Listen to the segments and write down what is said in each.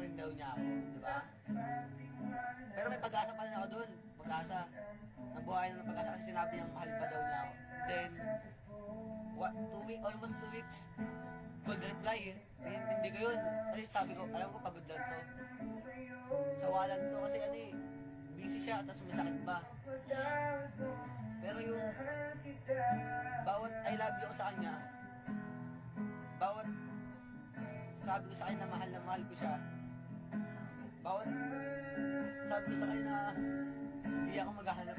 rin daw niya ako, di ba? Pero may pag-asa pa rin ako dun, pag-asa. Nabuhay na ng pag-asa kasi sinabi niyang mahal pa daw niya ako. Then, almost 2 weeks, cold reply eh. Hindi ko yun. Kasi sabi ko, alam ko pagod lang to. Sawalan to kasi ano eh, busy siya, tapos masakit pa. Pero yung bawat I love you ko sa kanya, bawat sabi ko sa kanya na mahal ko siya, bawat sabi ko sa kanya na hindi ako maghahanap.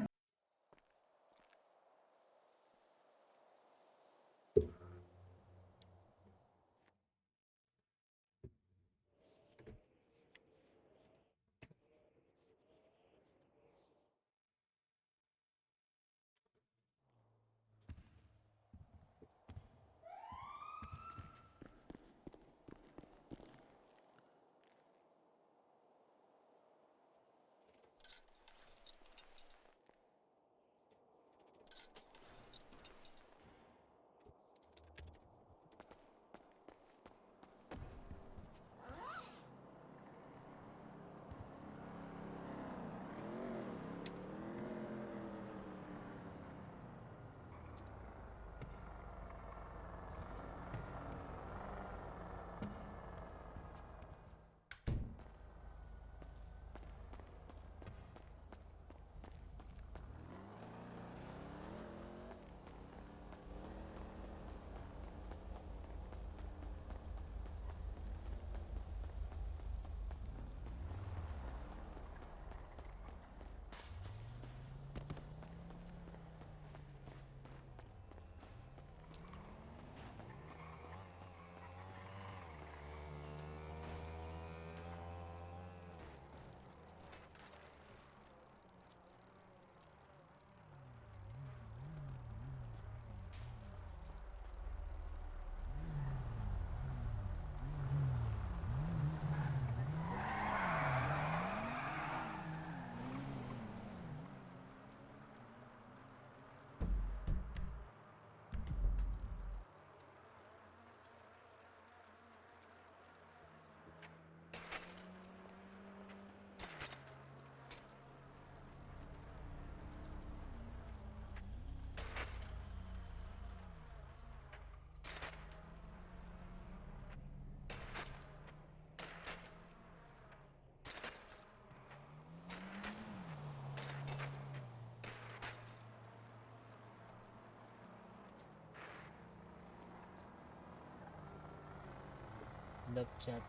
Love shot.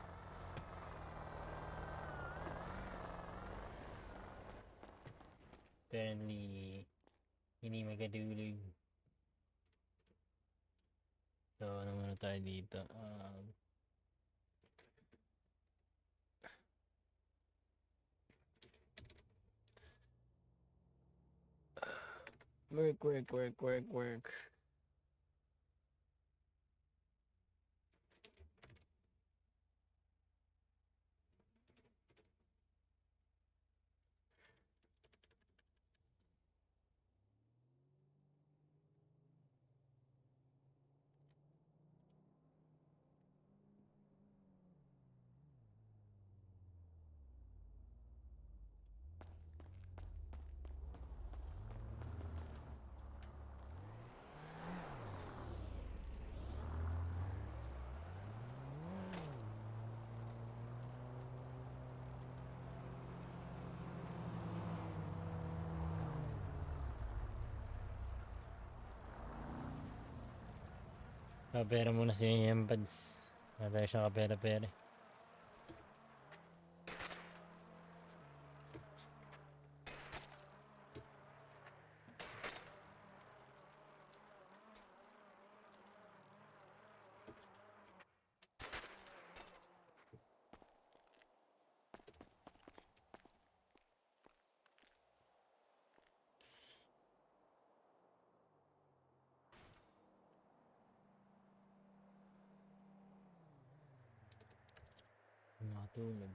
Apparently, hindi magkadiulig. So, ano muna tayo dito? Work. Kapera muna si Empads. Wala tayo siyang kapera-pera. Nakatulog.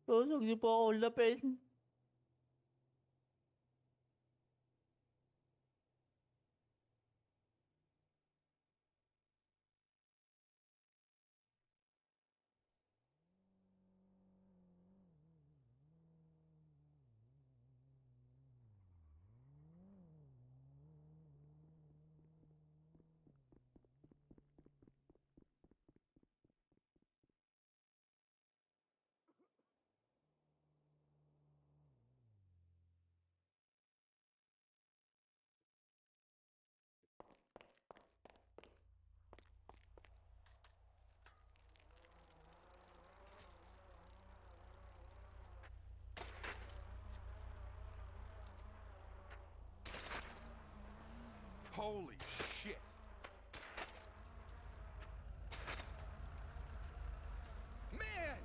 Huwag niyo po ako ulapin. Holy shit! Man!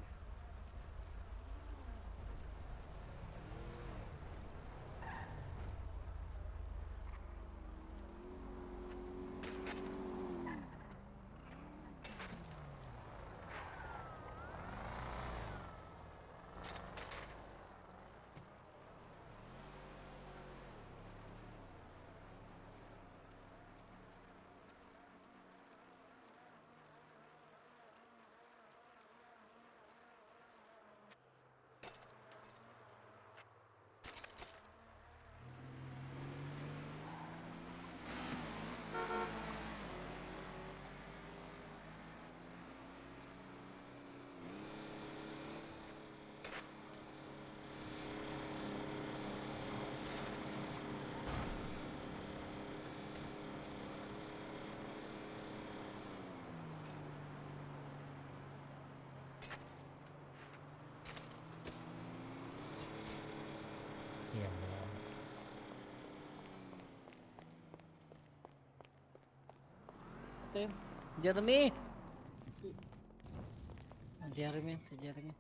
Yan na. Ito yun. Jeremy! Jeremy, si Jeremy.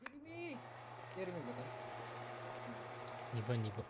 Jeremy! Jeremy ba to? Hindi ba, hindi ba?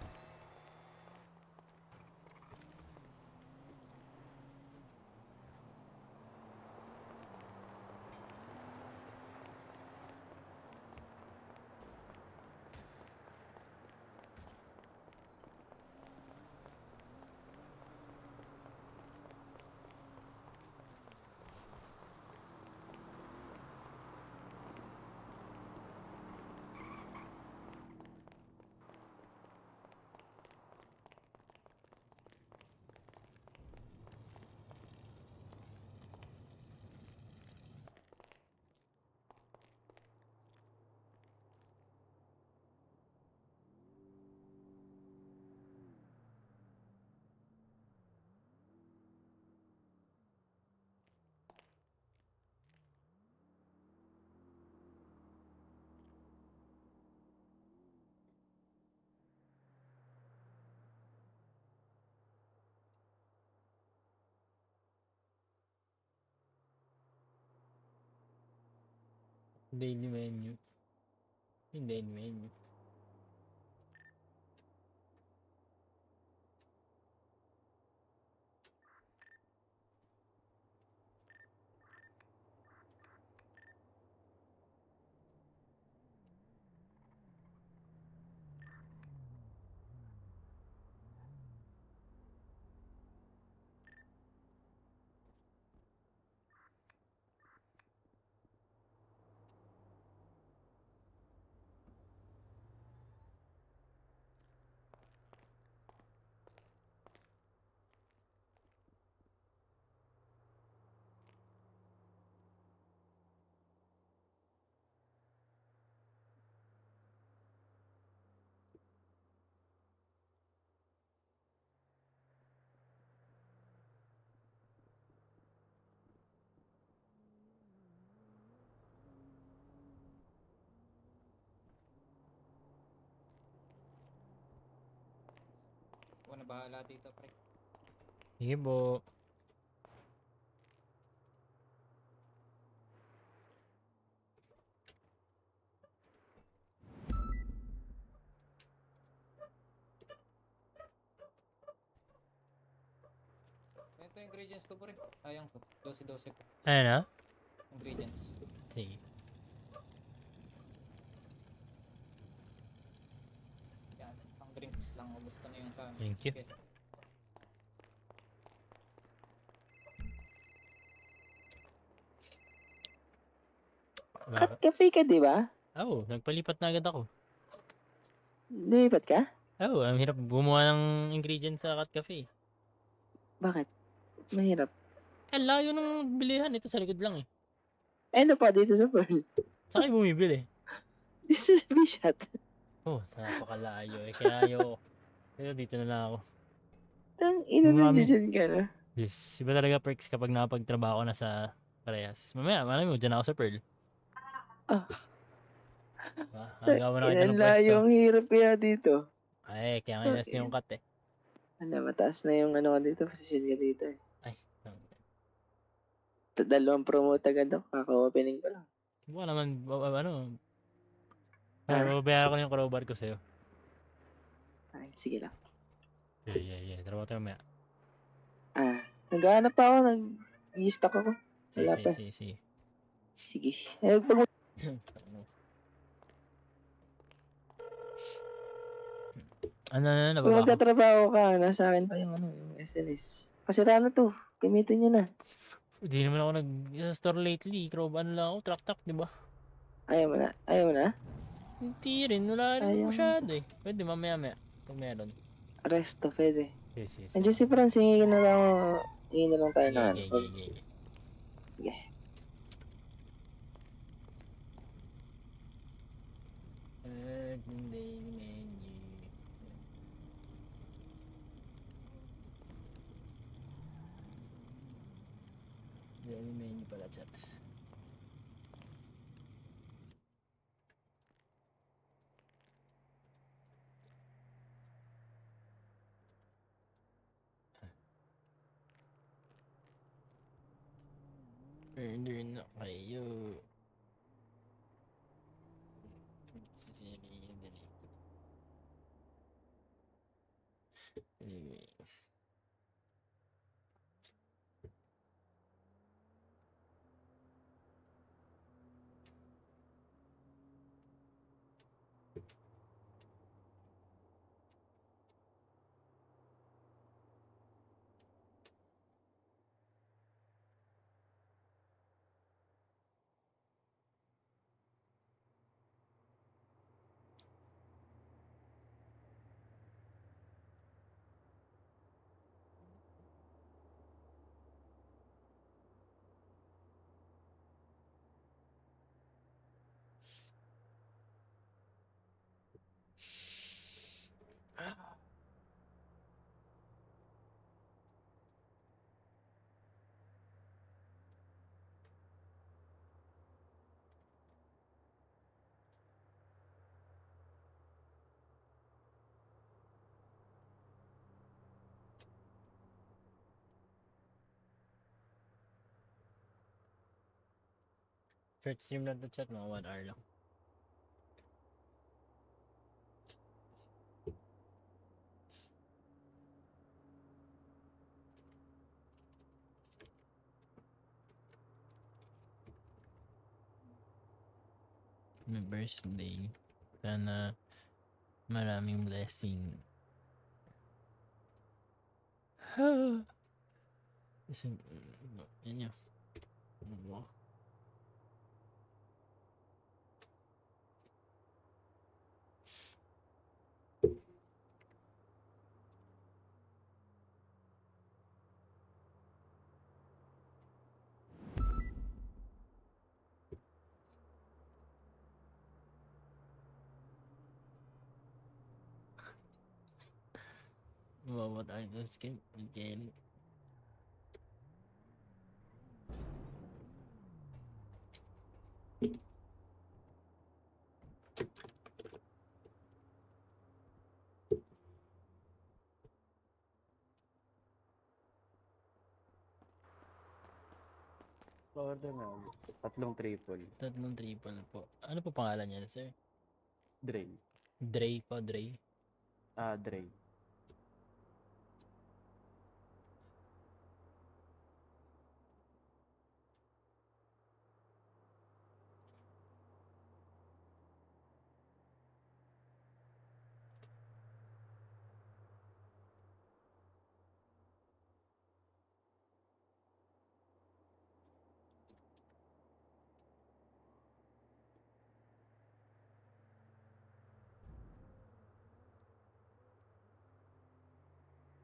Daily menu. Hindi menu. na bahala dito, pre. Sige po. Ito yung ingredients ko, pre. Sayang to. 12-12 pa. Ayan na? Ingredients. Sige. Yan. Pang drinks lang. Ubus ko na yung sa amin. Thank you. Okay. Bakit? Cafe ka, di ba? Oh, nagpalipat na agad ako. Lumipat ka? Oh, ang hirap gumawa ng ingredients sa Cat Cafe. Bakit? Mahirap. Ang layo ng bilihan. Ito sa likod lang eh. Ano pa dito sa Pearl? Saan kayo bumibili? Dito sa Bishat. Oh, napakalayo eh. Kaya ayoko. Pero dito na lang ako. Tang ina na Mami. dyan ka na. Yes, iba talaga perks kapag napagtrabaho na sa parehas. Mamaya, malay mo, dyan ako sa Pearl. Ah. Hagawa na kita ng Ilan layo pwesto. ang hirap kaya dito. Ay, kaya nga inas yung cut eh. Ano, mataas na yung ano ko dito, posisyon ka dito eh. Ay, Dalawang promote agad ako, kaka-opening ko lang. buka naman, ano, Ah. babayaran ko yung crowbar ko sa'yo. Ay, sige lang. Yeah. Trabaho tayo mamaya. Naghahanap pa ako, nag-i-stock ako. Wala pa. Sige. Sige. Eh, pag Ano, Kung nababa ko. magtatrabaho ka, nasa akin pa yung ano, yung SNS. Kasira na to. Gamitin nyo na. Hindi naman ako nag-store lately. Crowbar, ano lang ako, truck, di ba? Ayaw mo na? Ayaw mo na? Hindi rin, wala rin Sayang. masyado eh. Pwede mamaya, pag meron. Resto, pwede. Yes. Andiyan si Franz, hingin na lang, hingin na lang tayo na ano. Yeah. Sige. Daily menu. Daily menu pala, chat. Order na kayo. Anyway. Short stream lang to, chat, mga 1 hour lang. My birthday. Sana maraming blessing. Yan yun. Wow. What I just came again. Pa-order na. Tatlong triple. Tatlong triple po. Ano po pangalan niya, sir? Dre. Dre po, Dre. Dre.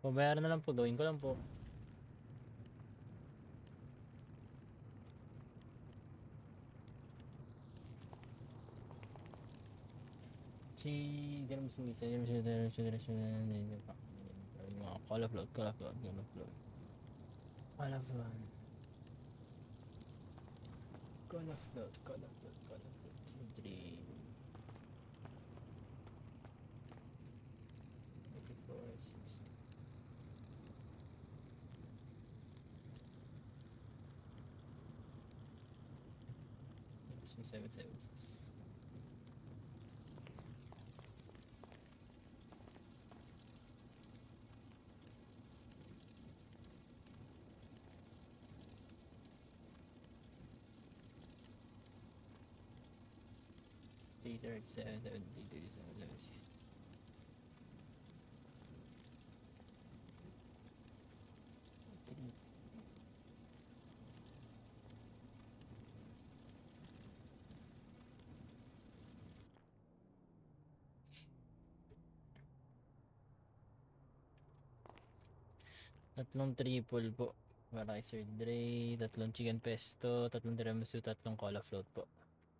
Pabayaran na lang po, gawin ko lang po. Si Call of Load, Call of Load, Call of Load. Call of Load. Call of Load, Call of Load, Call of Load. 3 84, 60. Seven, seven, six. Three, 37, 70, 37, 76. Tatlong triple po para kay Sir Dre, tatlong chicken pesto, tatlong tiramisu, tatlong cola float po.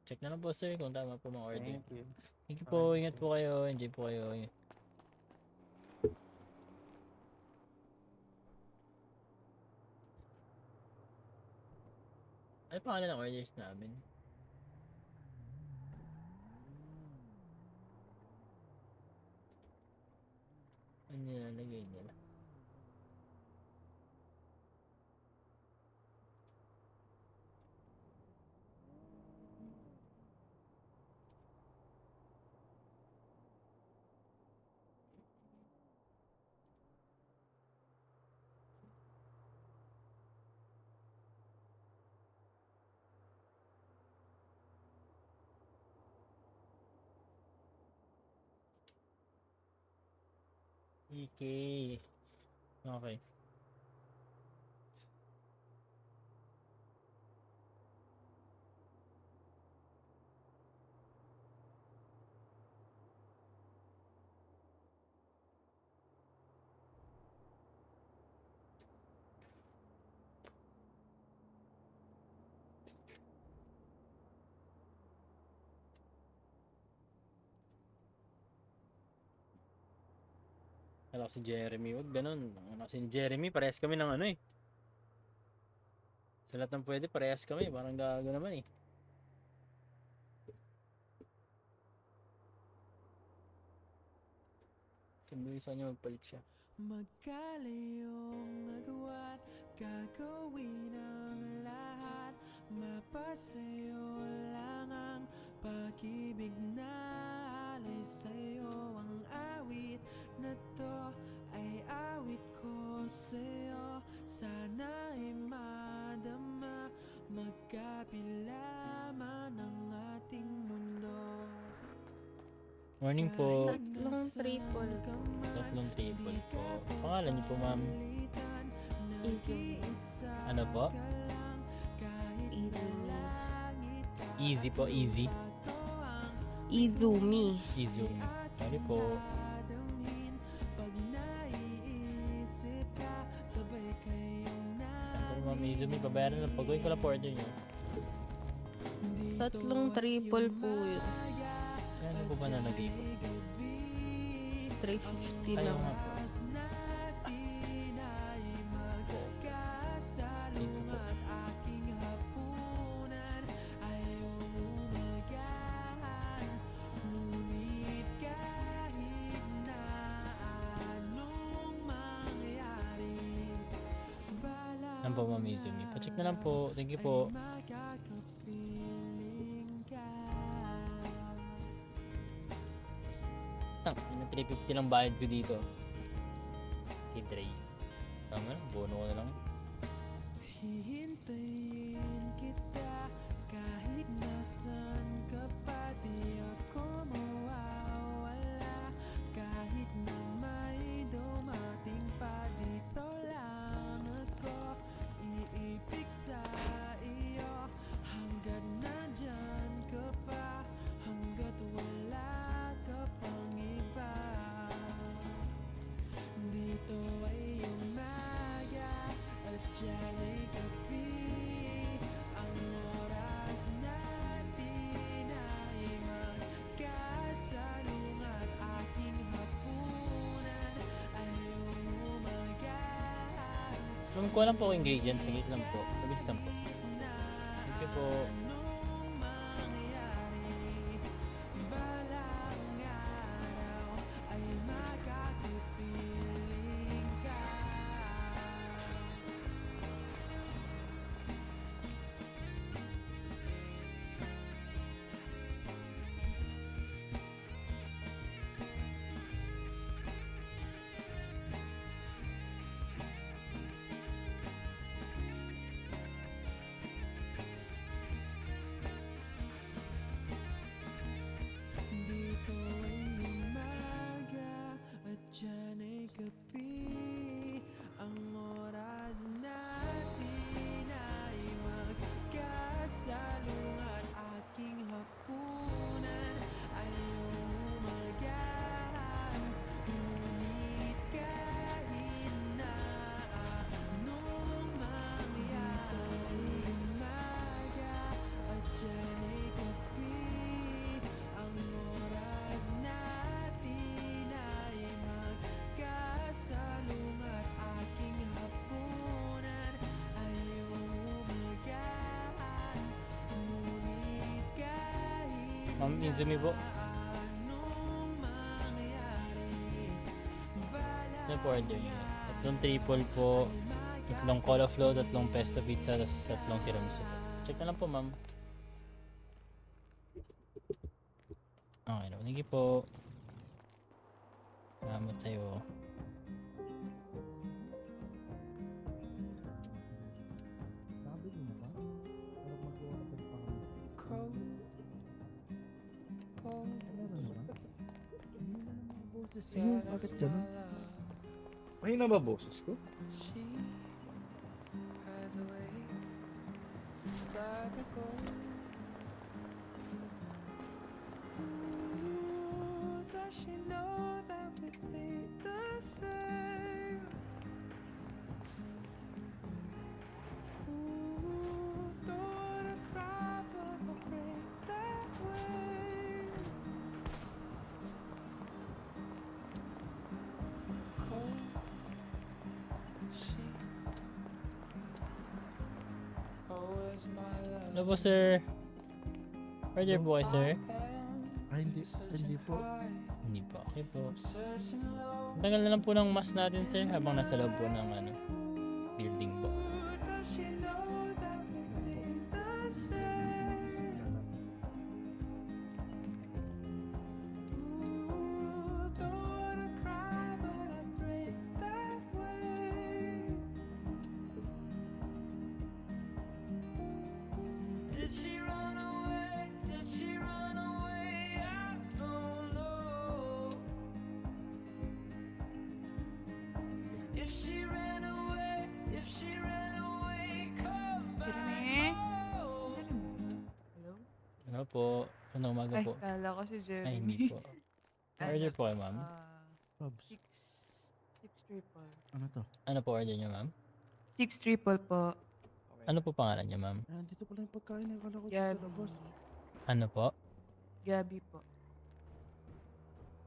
Check na lang po sir kung tama po mga order. Thank you. Thank you po, ingat po kayo, enjoy po kayo. Ano pangalan ng orders namin? Ano nilalagay nila? EK. Okay. Alam ko si Jeremy, wag ganun. Ano kasi ni Jeremy, parehas kami ng ano eh. Sa lahat ng pwede, parehas kami. Parang gago naman eh. Sabi sa kanya magpalit siya. Magkalayong agawan, gagawin ang lahat. Mapasayo lang ang pag-ibig na alay sa'yo. Ang awit na to ay awit ko sa'yo. Sana ay madama, magkapila man ang ating mundo. Morning po. Tatlong triple. Tatlong triple po. Pangalan niyo po ma'am? Easy. Ano po? Easy. Easy po, easy. Izumi. Izumi. Sorry po. Siyempre ma'am Izumi, babayaran lang. Pag-uwi ko lang po order niyo. Tatlong triple po yun. Ano po ba nalagay ko? 350 Ayaw lang. nga po. Dito po. Ano po, Ma'am Izumi? Pa-check na lang po. Thank you po. makakapiling ka. Yung 350 lang bayad ko dito. Kay Dre. Tama na, bono ko na lang. Hihintayin kita kahit nasan ka pa, di ako mawawala. Kahit na may dumating pa, dito lang ako iibig sa iyo. Hanggat nandyan ka pa, hanggat wala ka pang iba. Dito ay umaga at dyan ay gabi. Ang oras natin ay magkasalungat. Aking hapunan ay umumaga. Alam ko lang po ingredients. Saglit lang po. Mabilis lang po. Thank you po. Anong mangyari, balang araw ay makakapiling ka. Dito ay umaga at dyan ay gabi. Ang oras natin ay magkasalungat. Aking hapunan ay umumagaan. Ngunit kahit na anong mangyari, dito ay umaga at dyan ay gabi. Ang oras natin ay magkasalungat. Aking hapunan ay umumagaan. Ngunit kahit Ma'am Izumi po. anong mangyari, Ano po order nyo? Tatlong triple po. Tatlong cola flow, tatlong pesto pizza, tapos tatlong tiramisu po. Check na lang po, ma'am. Okay na. Thank you po. Salamat sa'yo. Ayun, bakit ganun? Mahina ba boses ko? She has a way like a gold. Ooh, does she know that we think the same? Ooh, don't wanna cry but I'll break that way. Cold sheets. Oh, it's my love. Ano po, sir? Order po kayo, sir? Hindi po. Hindi po. Okay po. Ang tagal na lang po ng mask natin, sir, habang nasa loob po ng building po. Does she know that we think the same? Ooh, don't wanna cry but I break that way. Did she run away? Did she run away? I don't know. If she ran away, come back Jeremy? home. Hello? Ano po? Ano umaga Ay, po? kala ko si Jeremy. Ay, hindi po. Order po kayo, ma'am? Pabs, 6 triple. ano to? Ano po order niyo, ma'am? 6 triple po. Ano po pangalan niyo, ma'am? Dito pala yung pagkain. Akala ko dito Gabi. na, boss. Ano po? Gabi po.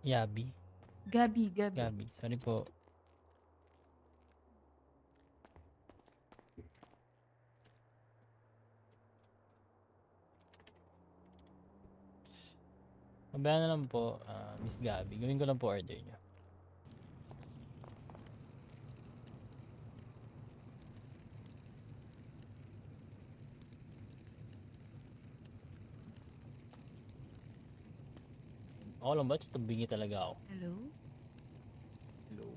Yabi? Gabi. Gabi. Sorry po. Mabayan na lang po, Miss Gabi. Gawin ko lang po order niyo. Ako lang ba? Tumbingi talaga ako. Hello? Hello.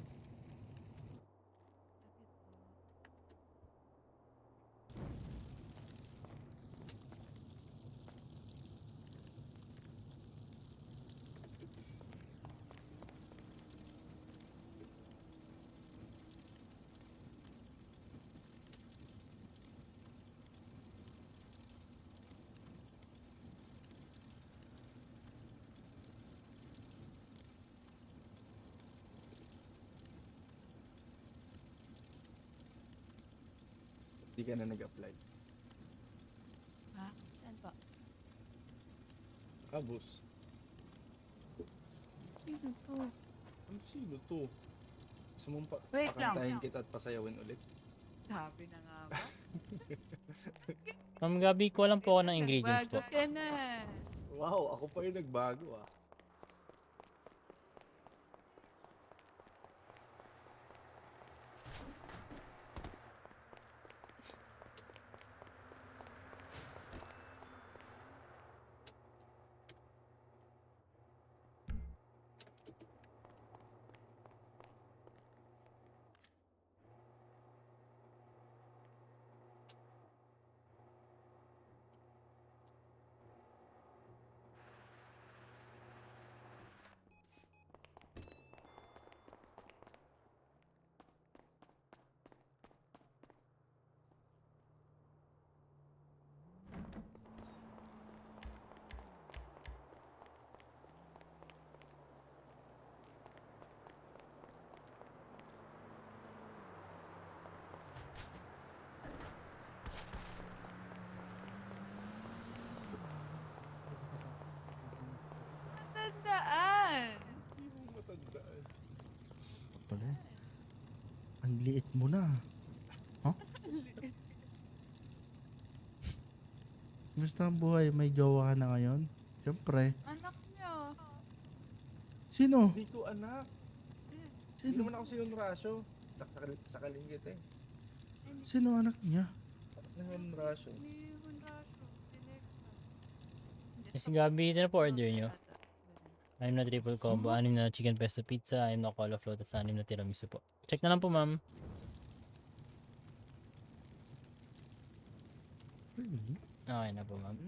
Hindi ka na nag-apply. Ha? Saan pa? Kabus. Sino to? Ano sino to? Gusto mong Wait lang. pakantahin kita at pasayawin ulit? Sabi na nga ba? Ma'am Gabi, kuha lang po ako ng ingredients po. Nagbago ka na. Wow, ako pa yung nagbago ah. Tandaan. Hindi mo matandaan. Pala. Ang liit mo na. Kumusta ang buhay? May jowa ka na ngayon? Siyempre. Anak niyo. Sino? Hindi ko anak. Hindi Sino? naman ako sinunrasyo. Sakaling kita eh. Sino anak niya? Nangunrasyo. Ni Honracio. Tinexa. Si Gabi, ito na po order nyo. 6 na triple combo, 6 na chicken pesto pizza, 6 na cola float, at 6 na tiramisu po. Check na lang po, ma'am. Really? Okay na po, ma'am.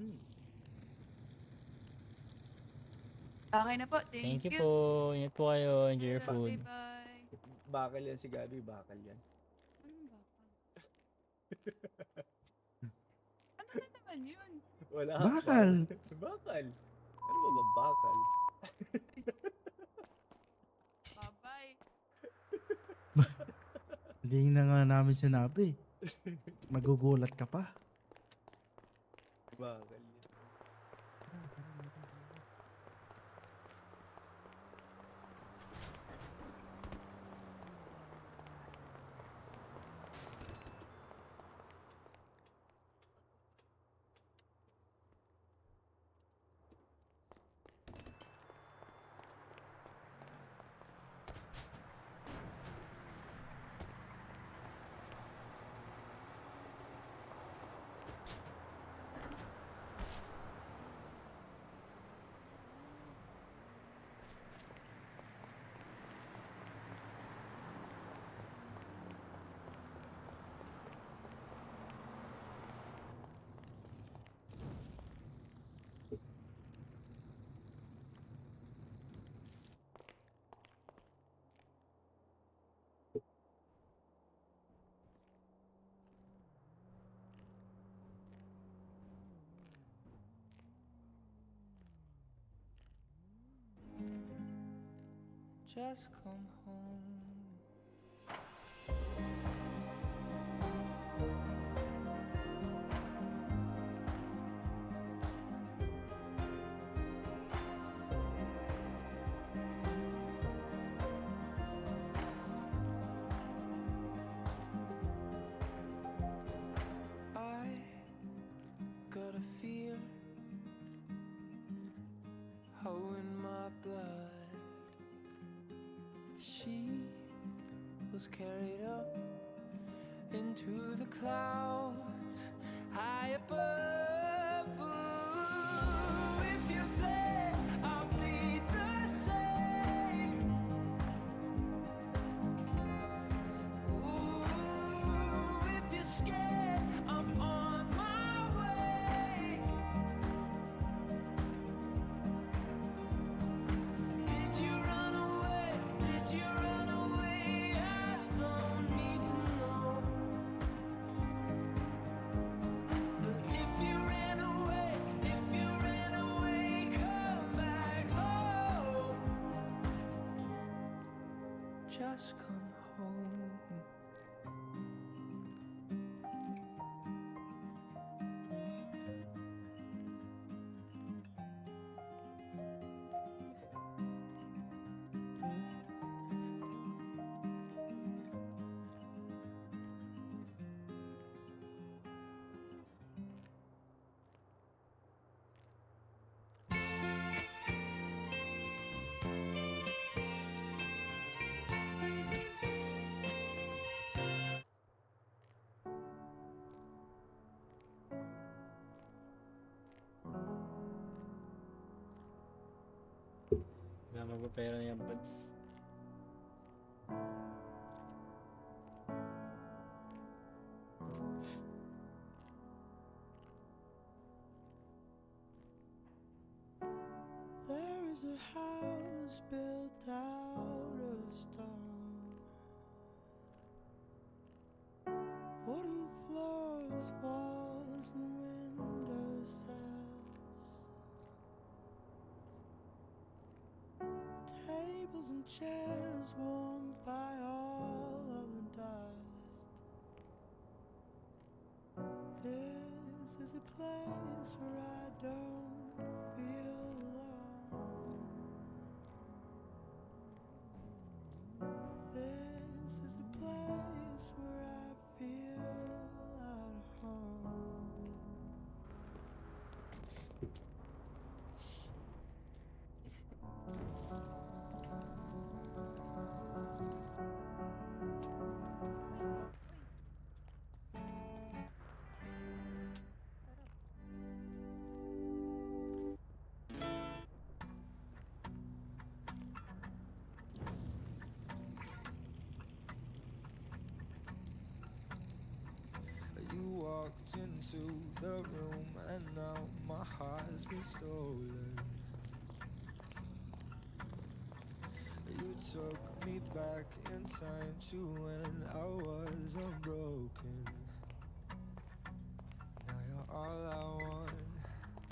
Okay na po. Thank you po. Ingat po kayo. Enjoy your food. Bye-bye. Bakal yan si Gabi, bakal yan. Anong bakal? Ano na naman yun? Wala. Bakal. Bakal. Ano ba bakal? Bye-bye. Hindi na nga namin sinabi. Magugulat ka pa. Bakal yan. Just come home. I got a fear how in my blood she was carried up into the clouds high above. Ooh, if you play, I'll bleed the just come home. Wala magpapera na yung buds. There is a house built out of stone, wooden floors, walls, and window sills, tables and chairs warmed by all of the dust. This is a place where I don't feel alone. This is a place where I feel at home. You walked into the room and now my heart's been stolen. You took me back in time to when I was unbroken. Now you're all I want,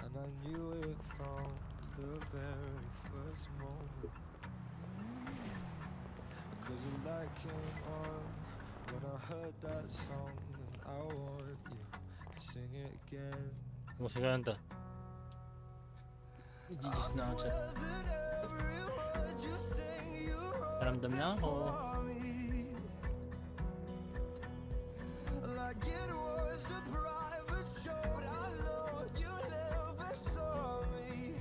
and I knew it from the very first moment. 'Cause the light came on when I heard that song, and I want you to sing it again. Musika lang to. GG's na ako chat. Paramdam na ako. Like it was a private show, I know you never saw me.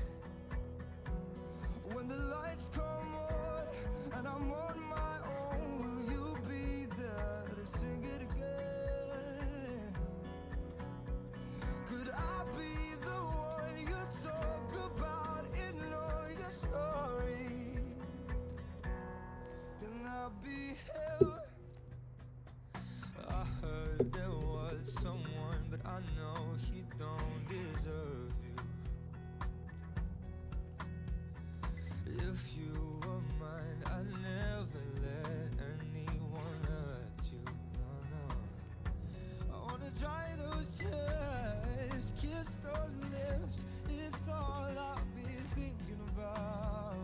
When the lights come on and I'm on my own, will you be there to sing it again? Could I be the one you talk about in all your stories? Can I be held? I heard there was someone, but I know he don't deserve you. If you were mine, I'd never let anyone hurt you. No, no. I wanna dry those tears, kiss those lips. It's all I've been thinking about.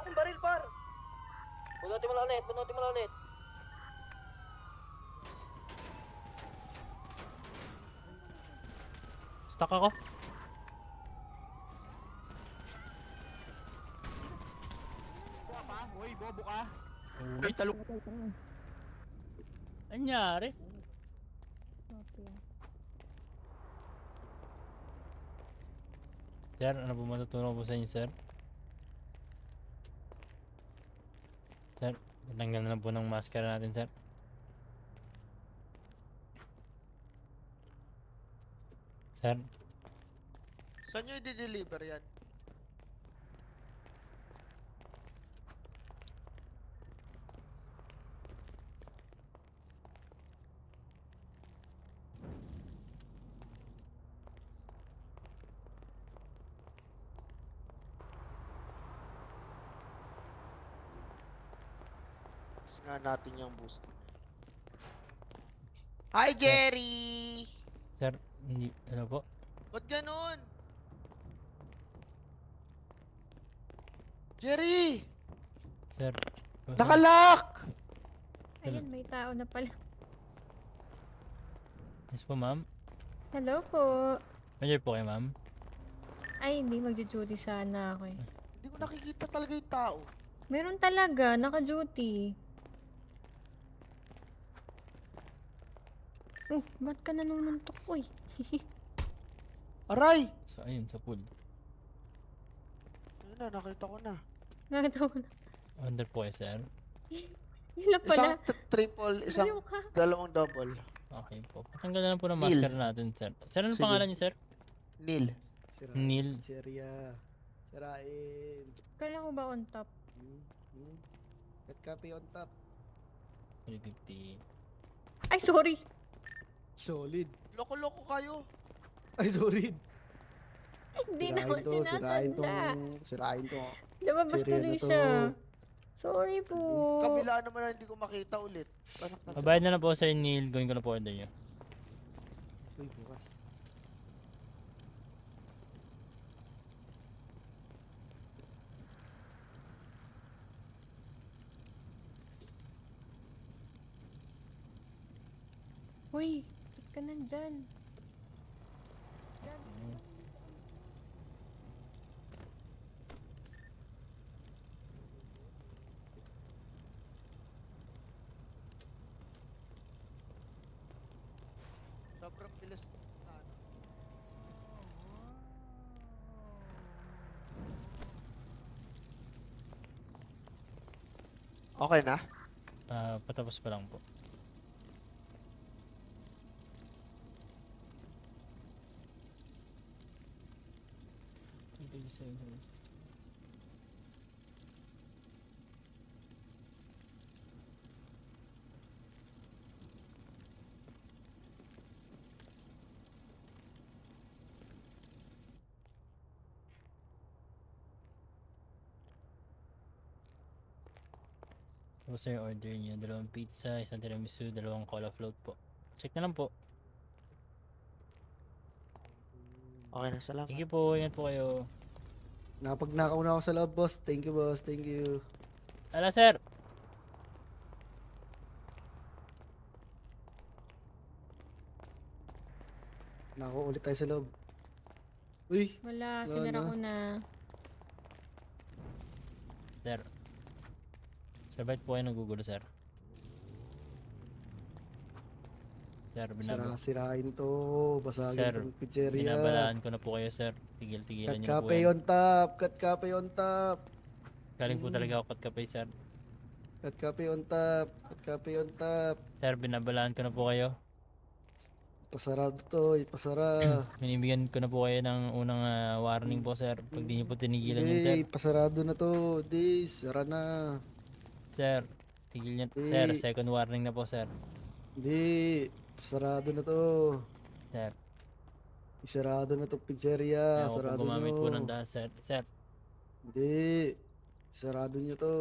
Ang baril, par! Bunutin mo lang ulit, bunutin mo lang ulit. Stuck ako. Uy, bobo ka. Uy, talok. Anyari? Sir, ano po matutunan po sa inyo, sir? Sir, natanggal na lang po ng maskara natin, sir. Sir, Saan nyo i-deliver yan? nga natin yung boost. Hi, Jerry! Sir, hindi, ano po? Ba't ganun? Jerry! Sir, Nakalak! Ayan, may tao na pala. yes po ma'am. Hello po. Manager po kayo ma'am. Ay, hindi. Magjo-duty sana ako eh. Hindi ko nakikita talaga yung tao. Meron talaga. Naka-duty. Ba't ka nanununtok? Uy. Aray! So, ayun, sa pool. Ayun na, nakita ko na. Nakita mo na. Under po kayo sir. Yun na pala. Isang triple, isang Baliw ka. dalawang double. Okay po. Patanggal na lang po ng Neil. masker natin sir. Sir, ano Sige. pangalan niyo sir? Neil. Neil. Seria. Sirain. Kala ko ba on top? Cut copy on top. 350. Ay, sorry. Solid. Loko-loko kayo. Ay, sorry. Hindi naman sinasadya. Sirain to. Lumabas Serya tuloy na to. siya. Sorry po. Kabila naman na hindi ko makita ulit. Anak na to. Mabayad na lang po sir Neil. Gawin ko na po order niyo. Uy, bukas. Uy, ba't ka nandyan? Sobrang bilis na ano. Okay na? Patapos pa lang po. Tapos sir, order niyo. 2 pizza, 1 tiramisu, 2 cola float po. Check na lang po. Okay na, salamat. Thank you po. Ingat po kayo. Nakapagnakaw na ako sa loob, boss. Thank you, boss. Thank you. Ala sir! Nako ulit tayo sa loob. Uy, Wala, Wala sinara na. ko na. Sir. Sir, bakit po kayo nagugulo sir? Sir, sirain to. Basagin Sir, tong pizzeria. binabalaan ko na po kayo sir. Tigil-tigilan Cut niyo na po cafe yan. on top. Cut cafe on top. Galing po talaga ako kat kape sir. Cut cafe on top. Cut cafe on top. Sir, binabalaan ko na po kayo. Pasarado to. Ipasara. Binibigyan ko na po kayo ng unang warning po sir. Pag di niyo po tinigilan yun sir. Hindi, pasarado na to. Di, sara na. Sir, tigil niyo. Eh. Sir, second warning na po sir. Hindi, pasarado na to. Sir, Isarado na to pizzeria. ayaw ko Sarado po gumamit po ng nyo. dahas sir. Sir, Hindi. Sarado nyo to.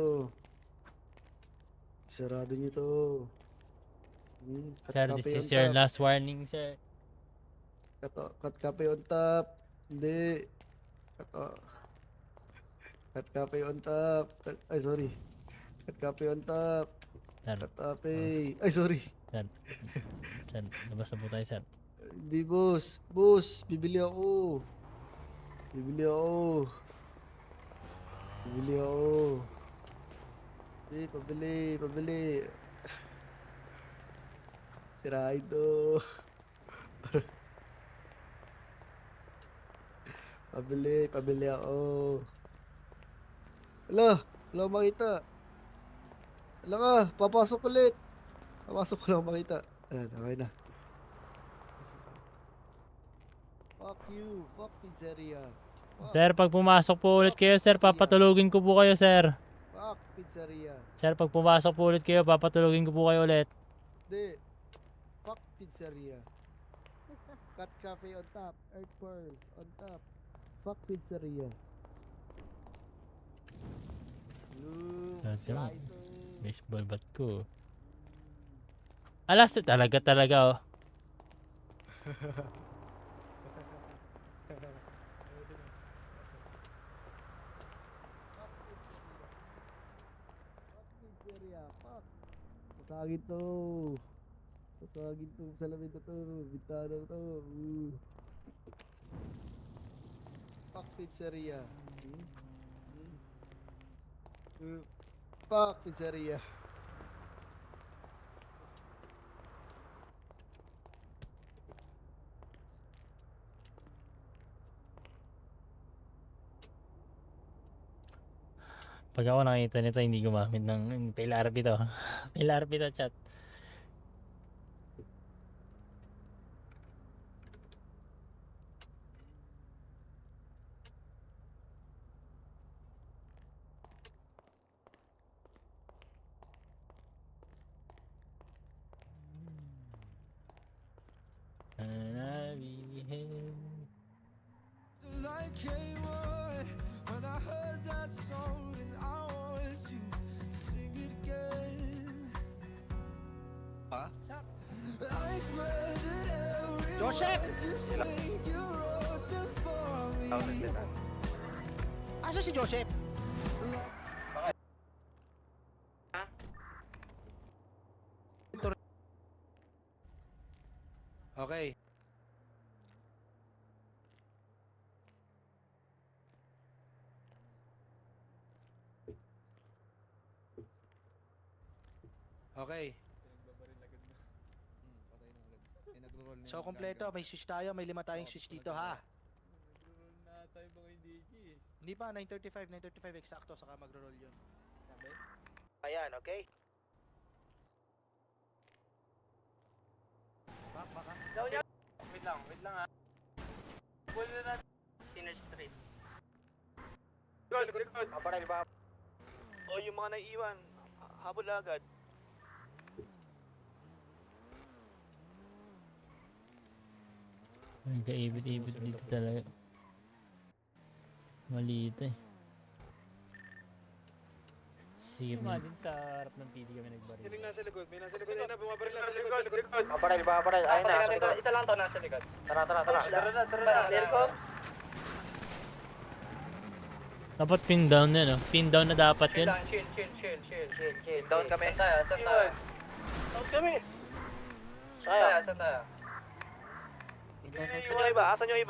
Sarado nyo to. Cut sir, cafe this on is your top. last warning sir. Cut cafe on top. Hindi. Cut cafe on top. Ay, sorry. Cut cafe on top. Sir, Cut cafe. Ay, sorry. sir. Sir, labas na po tayo sir. Hindi, boss. Boss, bibili ako. Bibili ako. Bibili ako. Hindi, pabili. Sirain to. Pabili ako. Wala makita. Wala ka, papasok ulit. Papasok ko lang makita. Ayan, okay na. Fuck you, fuck pizzeria. Sir, pag pumasok po ulit kayo sir, papatulugin ko po kayo sir. Fuck pizzeria. Sir, pag pumasok po ulit kayo, papatulugin ko po kayo ulit. Hindi. Fuck pizzeria. Cut cafe on top. Earth pearls on top. Fuck pizzeria. Sir, Sirain to. Baseball bat ko. Alas, talaga oh. Pizzeria, fuck. Pasagin to. Pasagin to. Salamin na to. Bintana na to. Fuck pizzeria. Fuck pizzeria. Pag ako nakita nito, hindi gumamit ng tail RP to. Tail RP to, chat. Like K1 when I heard that song, and I want you to sing it again. I swear that every Joseph! word you sing, you wrote them for me. Asa si Joseph? Okay. Okay. So kompleto, may switch tayo, may 5 tayong switch dito ha. Hindi pa, 9:35 eksakto, saka magro-roll yun. Ayan, okay? Baka. Wait lang ha. Pull na natin. Sinner Street. Likod. Aparel ba? O yung mga naiiwan, habol agad. Ang kaibit-ibit dito talaga. Maliit eh. Sige nga din sa harap ng PD kami nagbaril. Siling nasa likod, may nasa likod. Ayun na, bumabaril na sa likod. Aparel. Ayun na, isa lang to nasa likod. Tara. Tara. Dapat pin down yan oh. Pin down na dapat yun. Chill. Down kami. Saan tayo? Down kami. Saan tayo? Asan yung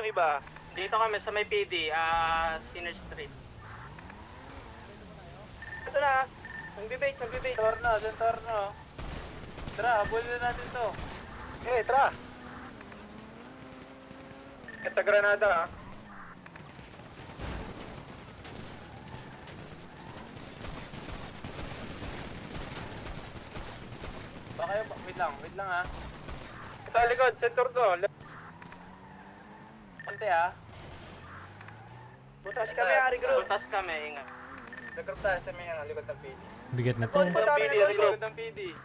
iba? Dito kami sa may PD, Sinner Street. Ito na, nagbibait. Torno. Tara, habulin na natin to. Tara. Ito granada ha. Baka yung, wait lang ha. Sa likod, center to. Ante ha. Butas kami, Arigro. Butas kami, ingat. Regroup tayo sa may likod ng PD. Bigat na to. Likod ng PD.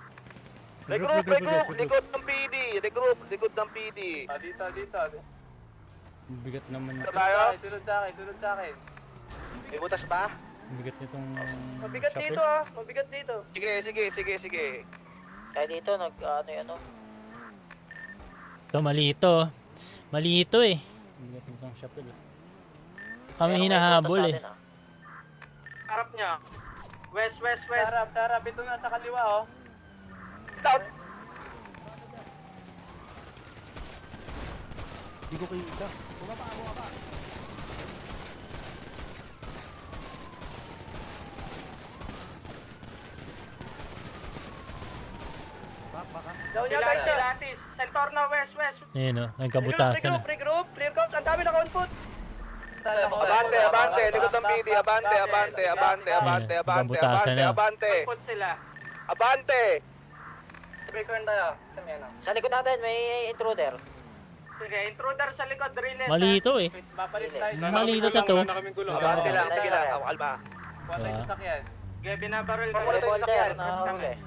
Regroup. Likod ng PD. Likod ng PD. Dito. Bigat naman Ito ito. tayo? Sunod sa akin. May butas ba? Bigat nitong Mabigat shuffle. dito mabigat dito. Sige. Kaya dito, Ito mali ito eh. Bigat nitong shuffle eh. Kami hinahabol eh. Harap niya. West. Sarap. Ito na sa kaliwa oh. Stop! Hindi ko kita. Bumaba ka. Baka. Daw niya guys, Pilates. Centorno, west. Ayun oh, nagkabutasan na. Regroup. Clear coach. Ang dami naka-on foot. Abante, likod ng PD, abante. Foot sila. Abante! Sabi ko tayo. Sa likod natin, may intruder. Sige, intruder sa likod, relay. Mali ito eh. Babalik tayo. Mali ito sa to. Abante lang, sige lang, kalma. Wala yung sasakyan. Okay, binabaril Huwag mo na tayo sasakyan.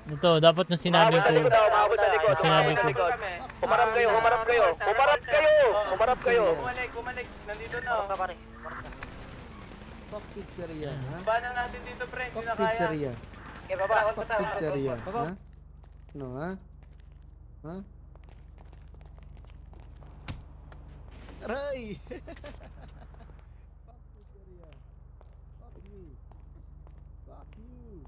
Ito, dapat nung sinabi ko. Umabot sa likod. Sinabi ko. Humarap kayo. Kumalik. Nandito na. Fuck pizzeria, ha? Banan natin dito, pre. Hindi Fuck na kaya. pizzeria. Okay, baba. Fuck pizzeria. Ha? Ano, ha? Ha? Aray! Fuck pizzeria. Fuck you. Fuck you.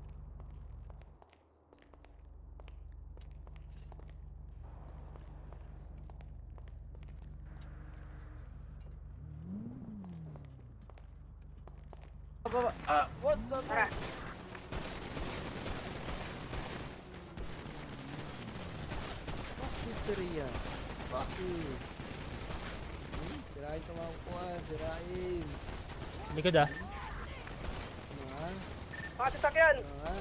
Fuck pizzeria. Fuck you. Sirain sa mga kukuhan. Sirain. Likod ah. Ano, ha? Mga sasakyan! Ano, ha?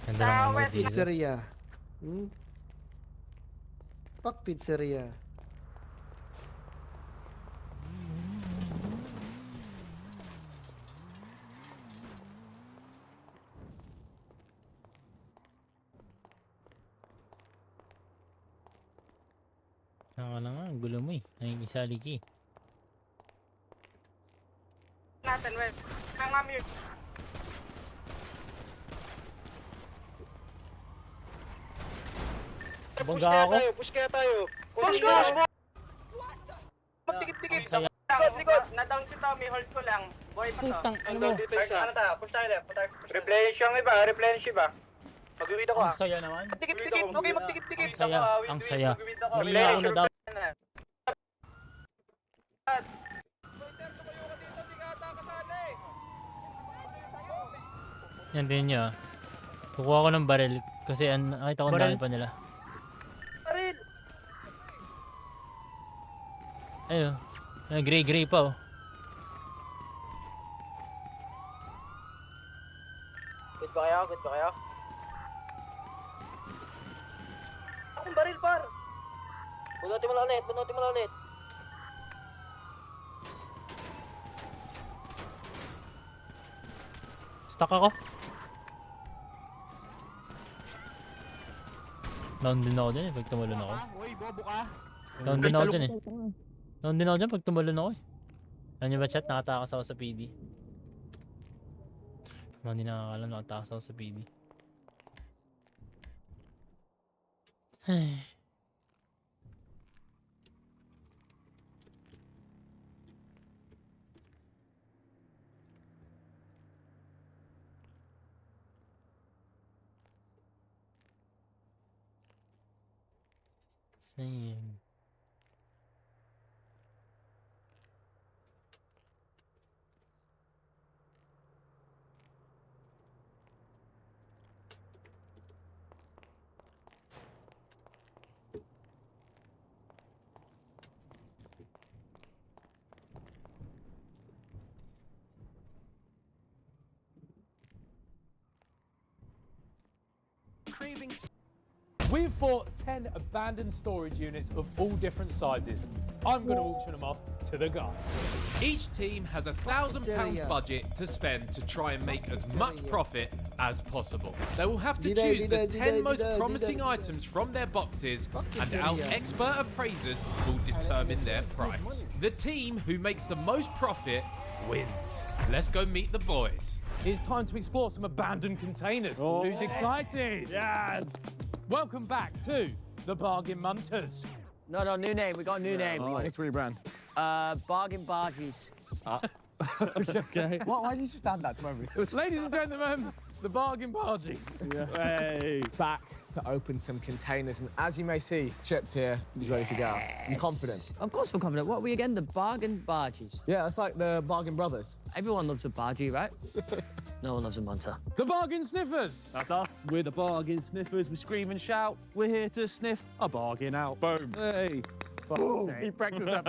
Ganda ng ano dito. Pizzeria. Hmm? Fuck pizzeria. Saka na nga, ang gulo mo eh. Nakikisali ka eh. Natin, Wes. Hang ma'am yun. Bangga ako. Push kaya tayo. Push ko! Magtikip-tikip. Ang saya. Likod. Na-down si Tommy. Hold ko lang. Boy pa to. Putang ano mo. Ano tayo? Push tayo left. Replenish yung iba. Replenish iba. Mag-uwid ako Ang saya naman. Magtikip-tikip. Okay, magtikip-tikip. Ang saya. Ang saya. Hindi ako na daw. Yan din nyo ah. Kukuha ko ng baril. Kasi nakita ko ang dami pa nila. Baril! Ayun. Gray pa oh. Good ba kayo? Good ba kayo? Akong baril, par! Bunutin mo lang ulit. Bunutin mo lang ulit. Stuck ako. Down din ako dyan eh pag tumalon ako. Uy, bobo ka. Down din ako dyan eh. Down din ako dyan pag tumalon ako eh. Alam niyo ba chat? Nakatakas ako sa PD. Hindi nakakalam, nakatakas ako sa PD. Ay. Same. We've bought 10 abandoned storage units of all different sizes. I'm going to auction them off to the guys. Each team has £1,000 budget to spend to try and make as much profit as possible. They will have to choose the 10 most promising items from their boxes, and our expert appraisers will determine their price. The team who makes the most profit wins. Let's go meet the boys. It's time to explore some abandoned containers. Who's excited? Yes! Welcome back to the Bargain Munters. No, new name. We got a new name. Let's rebrand. Bargain Bargies. Okay. Why did you just add that to everything? Ladies and gentlemen, the Bargain Bargies. Hey. Back to open some containers, and as you may see, Chip's here. He's ready to go. I'm confident. Of course I'm confident. What are we again? The Bargain Bargies. Yeah, it's like the Bargain Brothers. Everyone loves a bargie, right? No one loves a munter. The Bargain Sniffers. That's us. We're the bargain sniffers. We scream and shout. We're here to sniff a bargain out. Boom. Hey. He practiced that.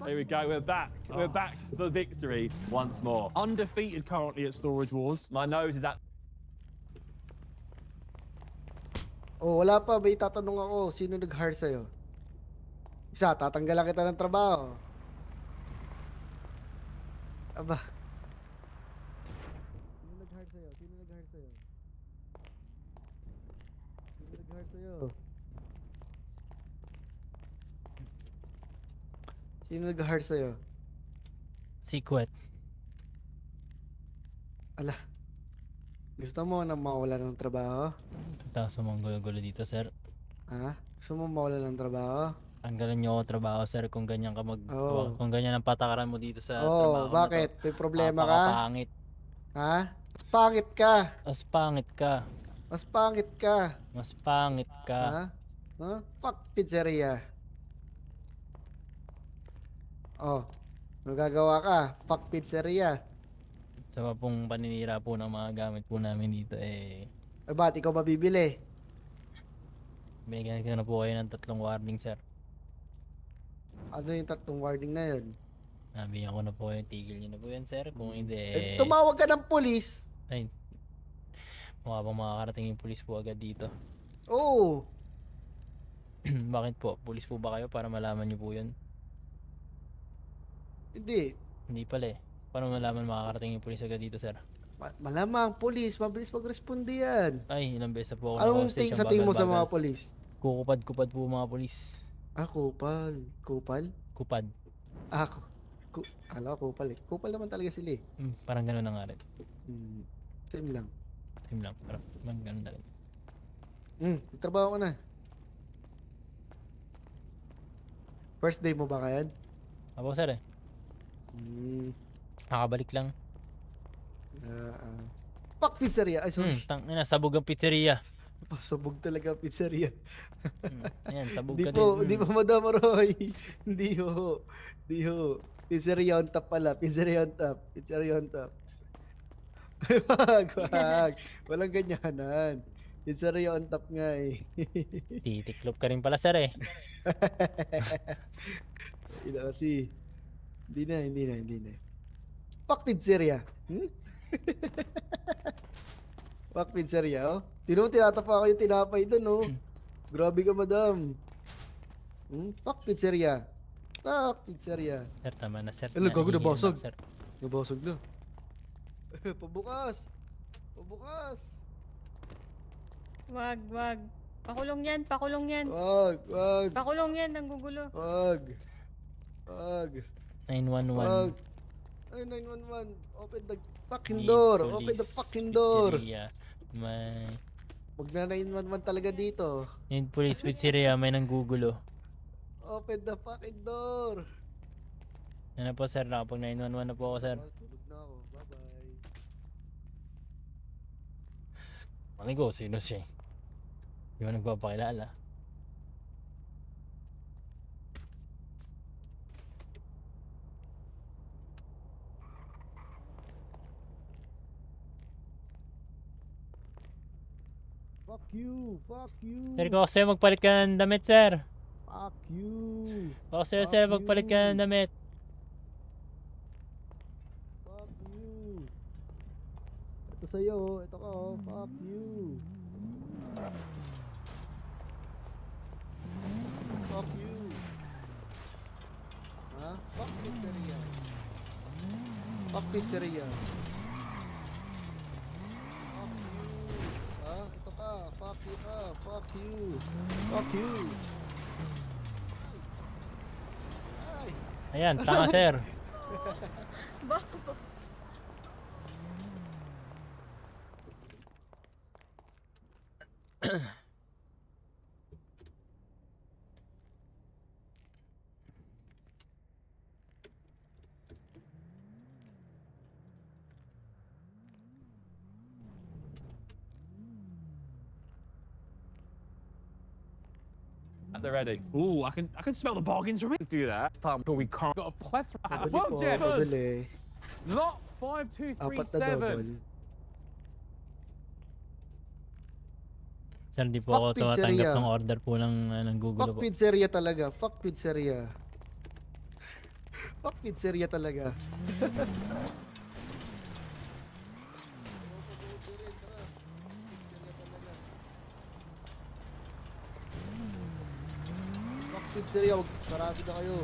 Here we go. We're back. We're back for victory once more. Undefeated currently at Storage Wars. My nose is at. Oh, wala pa. May tatanong ako. Sino nag-hire sa'yo? Isa, tatanggalan kita ng trabaho. Aba. Sino nag-hire sa'yo? Sino nag-hire sa'yo? Sino nag-hire sa'yo? Sino nag-hire sa'yo? Secret. Ala. Gusto mo na mawala ng trabaho? Tapos mga gulo-gulo dito, sir. Ha? Gusto mo mawala ng trabaho? Tanggalan niyo ako trabaho, sir, kung ganyan ka Oo. kung ganyan ang patakaran mo dito sa Oo, trabaho na bakit? to. May problema ka? Napakapangit. Ha? Mas pangit ka. Mas pangit ka. Mas pangit ka. Mas pangit ka. Ha? Huh? Fuck pizzeria. Oh. Magagawa ka. Fuck pizzeria. Sa pong paninira po ng mga gamit po namin dito eh. Eh, ba't ikaw mabibili? Binigyan ko na po kayo ng 3 warning, sir. Ano yung 3 warning na yun? Nabigyan ko na po kayo, tigil nyo na po yan, sir. Kung hindi Eh, tumawag ka ng polis. ay, mukha bang makakarating yung pulis po agad dito. Oo. Bakit po? Pulis po ba kayo para malaman nyo po yun? Hindi. Hindi pala eh. Paano malaman makakarating yung pulis agad dito, sir? Malamang, polis. Mabilis mag-responde yan. Ay, ilang beses na po ako Ano naka-stage sa tingin mo sa mga polis? Kukupad-kupad po mga pulis. Ah, kupal. Kupal? Kupad. Ah, alam ko kupal eh. Kupal naman talaga sila eh. Parang gano'n na nga rin. Same lang. Same lang. Parang gano'n na rin. Trabaho ko na. First day mo ba kaya? Apo, sir eh. Nakabalik lang. Fuck pizzeria. Ay, sorry. Tangina, sabog ang pizzeria. Pasabog talaga ang pizzeria. Ayan, sabog Di ka po, din. di po Madam Roy. Hindi ho. Di ho. Pizzeria on top pala. Pizzeria on top. Pizzeria on top. Wag. Walang ganyanan. Pizzeria on top nga eh. Titiklop ka rin pala, sir eh. Ina kasi. Hindi na. Fuck pizzeria. Fuck pizzeria, oh. Tinatapa ko yung tinapay doon, oh. Grabe ka, madam. Fuck pizzeria. Fuck pizzeria. Sir, tama na, sir. Hello, gago, Nahihilo nabasag. na, sir. Nabasag na. Pabukas. Pabukas. Wag. Pakulong yan. Wag. Pakulong yan, nanggugulo. Wag. 911. Ay, 911. Open the fucking door. Open the fucking door. Pizzeria. May... Wag na 911 talaga dito. Yung police pizzeria, may nanggugulo. Open the fucking door. Yan na po, sir. Nakapag 911 na po ako, sir. Tulog na ako. Bye-bye. Manigo, sino siya? Di ba nagpapakilala? Fuck you. Sir, kung kasi magpalit ka ng damit, sir. Fuck you. Kung kasi, sir, magpalit ka ng damit. Fuck you. Ito sa'yo. Ito ka, oh. Fuck you. Fuck you. Ha? Fuck pizzeria. Fuck pizzeria. Fuck you. Ha? Ito ka. Fuck you ka. Fuck you. Fuck you. Ay. Ayan, tanga, sir. They're ready. Ooh, I can smell the bargains from it. Do that. Time we can't. Got a plethora. Pabili Well, po, Jeff, pabili. lot Apat na 5237. double. Sir, di po Fuck ako tumatanggap pizzeria. ng order po ng Google Fuck po. pizzeria talaga. Fuck pizzeria. Fuck pizzeria talaga. Fuck pizzeria. Sarado na kayo.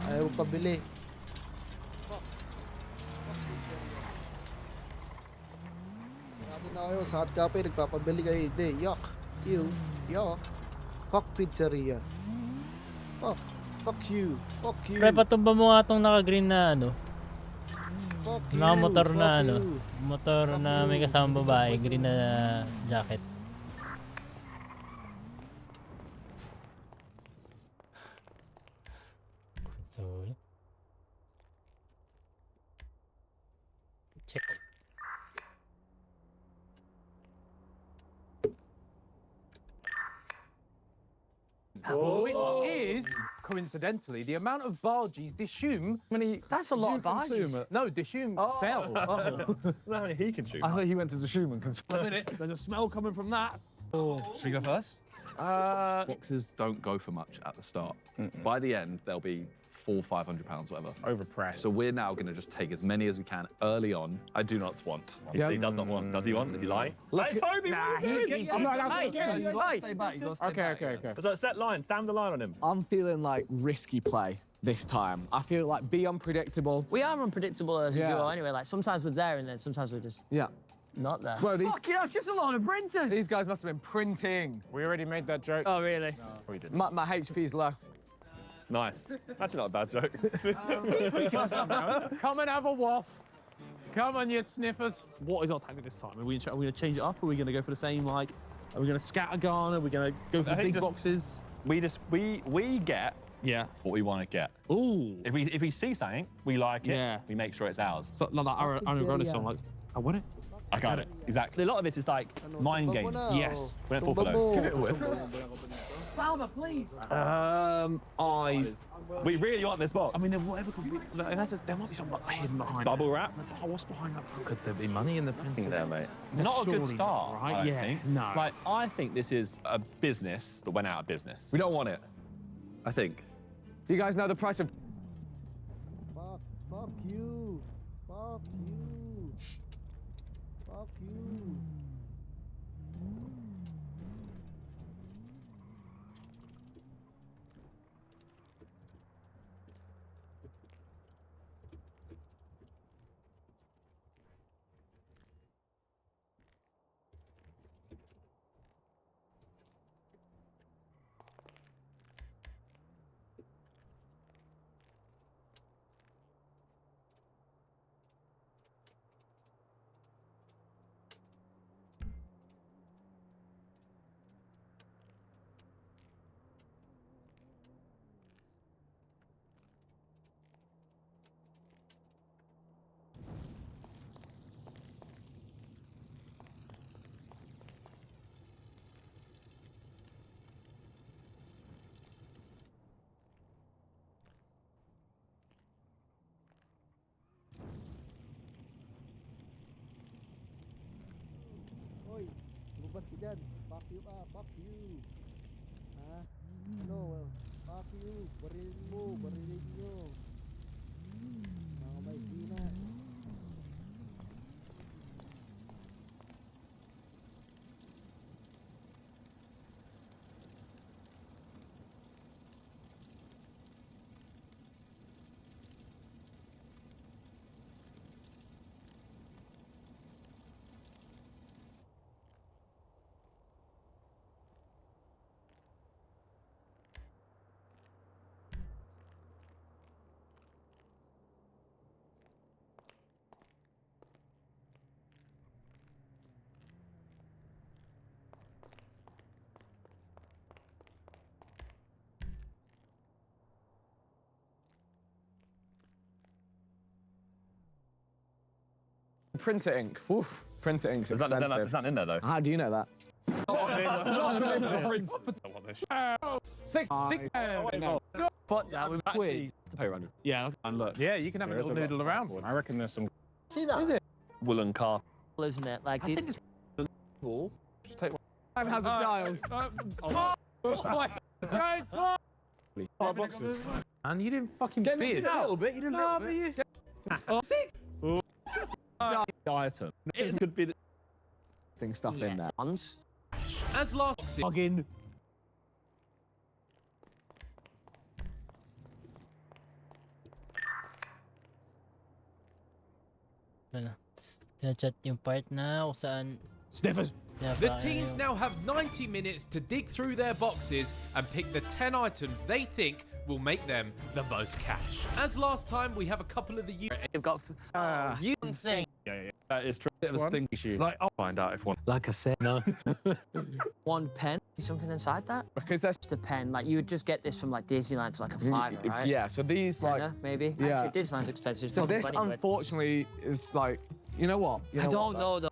Ayaw pabili. Fuck. Fuck pizzeria. Sarado na kayo. Sa hot cafe, nagpapabili kayo. Hindi. Yuck. Ew. Yuck. Fuck pizzeria. Fuck. Fuck you. Fuck you. Pre, patumba mo nga itong naka-green na ano. Fuck Fuck you. Nakamotor na Fuck ano. you. Motor Fuck na may you. kasamang babae. Green na jacket. So, check. Which is, coincidentally, the amount of barges Dishoom. That's a lot of barges. No, Dishoom sell. How many he can shoot? I thought he went to the Schumann. A minute. There's a smell coming from that. Should we go first? Boxes don't go for much at the start. By the end, they'll be £400-500, whatever. Overpressed. So we're now going to just take as many as we can early on. I do not want. He does not want. Does he want? Does he lie? Hey, Toby, I'm not allowed to Okay. There's a set line. Stand the line on him. I'm feeling like risky play this time. I feel like be unpredictable. We are unpredictable as a Yeah. duo anyway. Like sometimes we're there and then sometimes we're just Yeah. not there. Well, Fuck yeah, it's just a lot of printers. These guys must have been printing. We already made that joke. Oh really? We did. My HP's low. Nice. Actually, not a bad joke. Come and have a waff. Come on, you sniffers. What is our tactic this time? Are we going to change it up? Are we going to go for the same, like, are we going to scatter gun? Are we going to go for the big boxes? We get what we want to get. Ooh. If we see something, we like it, Yeah. we make sure it's ours. So, like that Ariana Grande song, like, I want it. I got it. Exactly. A lot of this is like mind games. Yes. We don't fall for those. Give it a whiff. Falmer, please. We really want this box. I mean, whatever could be. There might be something like hidden behind. Bubble wrapped. Oh, what's behind that? Could there be money in the printers? there, mate. Not a good Surely start, not, right? I don't Yeah, think. no. Like, I think this is a business that went out of business. We don't want it. I think. You guys know the price of Fuck you. Fuck you. Fuck you. Hoy, lumabas ka dyan. Fuck you ka, fuck you. Ha? Ano? Fuck you. Barilin mo, barilin nyo. Mga maikina. printer ink. Oof, printer ink's There's expensive. nothing in there though. How do you know that? Fuck that, we've Actually, to pay 100. Yeah, and look. Yeah, you can have a little noodle around one. I reckon there's some. See that? Is it? Woolen car. Isn't it? Like, I think it's Cool. Just take one. Time has a child. And you didn't fucking Get bid. a little bit. You did a little bit. Item. It could be. Stuff in there. Once. As last Again. Ano? Tinachat yung part na kung saan... Sniffers! The teams now have 90 minutes to dig through their boxes and pick the 10 items they think will make them the most cash. As last time, we have a couple of the You've got you can sing. Yeah. That is true. Bit of a sting issue. Like, I'll find out if one. Like I said, no. 1 pen. Something inside that? Because that's Just a pen. Like you would just get this from like Disneyland for like a £5, right? Yeah, so these like Tenner, maybe. Yeah. Actually, Disneyland's expensive. It's so probably this 20 quid. unfortunately is like, you know what? You I don't know though.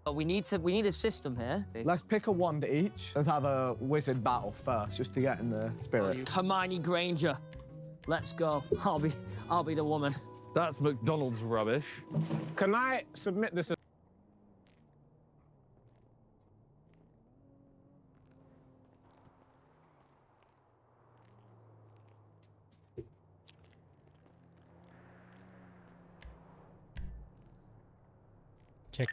But we need a system here. Let's pick a wand each. Let's have a wizard battle first, just to get in the spirit. Hermione Granger. Let's go. I'll be the woman. That's McDonald's rubbish. Can I submit this? Check.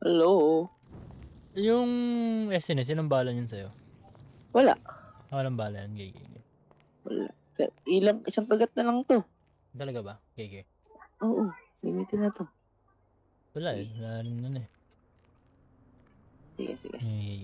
Hello? Yung SNS, ilang bala yun sa'yo? Wala. Walang bala yan, GG. Wala. Isang pagat na lang to. Talaga ba? GG. Oo, limited na to. Wala eh. Wala rin nun eh. Sige. GG.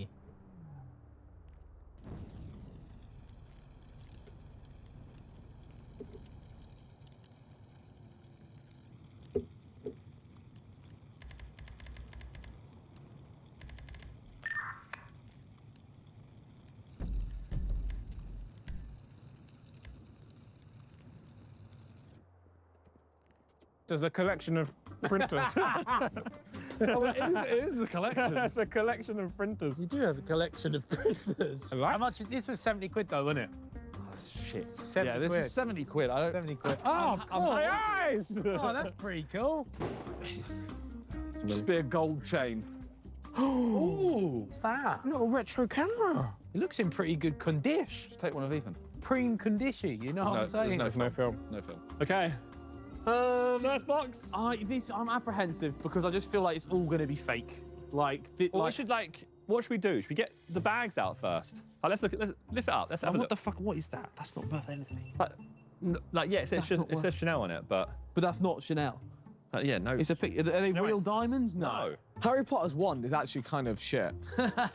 There's a collection of printers. Oh, it is a collection. It's a collection of printers. You do have a collection of printers. Like? How much? This was 70 quid though, wasn't it? Oh, shit. 70 Yeah, this quid. is 70 quid. I don't. 70 quid. Oh, cool. My eyes! Oh, that's pretty cool. Just be a gold chain. Ooh, what's that? Little retro camera. It looks in pretty good condition. Just take one of Ethan. Preen condition, you know what I'm saying? There's no film. No film. Okay. Nice box. I'm apprehensive because I just feel like it's all going to be fake. Like, Well, we should what should we do? Should we get the bags out first? Let's lift it up. Let's have a what look. the fuck? What is that? That's not worth anything. Yeah, it says Chanel on it, but that's not Chanel. yeah, no. It's a pic. Are they No, real it's- diamonds? No. Harry Potter's wand is actually kind of shit,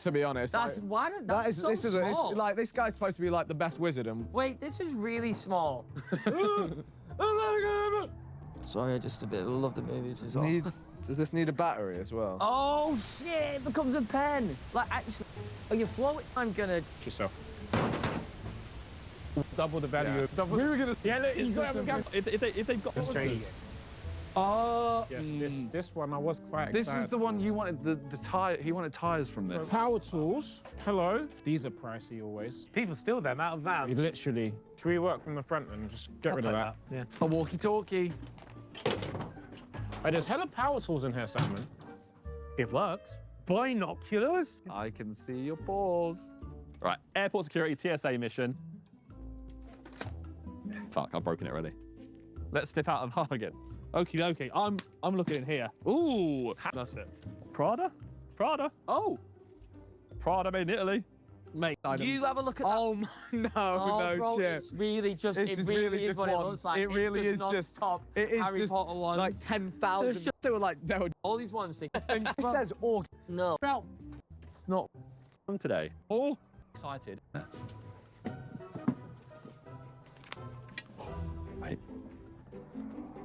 to be honest. That's Like, why. That's so small. like this guy's supposed to be like the best wizard, and Wait, this is really small. Sorry, I just a bit love the movies as well. does this need a battery as well? Oh shit! It becomes a pen. Like actually, are you floating? I'm gonna. yourself. Double the value. Yeah. Of, double. We were gonna. Yeah, look, he's got a If they've got. Let's What was change this? Yes, this one I was quite This excited. is the one you wanted the tire. He wanted tires from this. Power tools. Hello. These are pricey always. People steal them out of vans. Literally. Should we work from the front and just get I'll rid of take that? Yeah. A walkie-talkie. Hey, there's hella power tools in here, Simon. It works. Binoculars. I can see your paws. Right, airport security TSA mission. Fuck, I've broken it already. Let's step out of half again. Okay. I'm looking in here. Ooh, That's it. Prada? Oh, Prada made in Italy. Mate, You have a look at that. oh no, Oh, no bro, chip. it's really just. It's It just really really is just what it one. looks like. It really it's is just- non-stop It is Harry just Potter ones. like 10,000. They were all these ones. It says org. No. It's not. Today. Oh, Excited. Wait.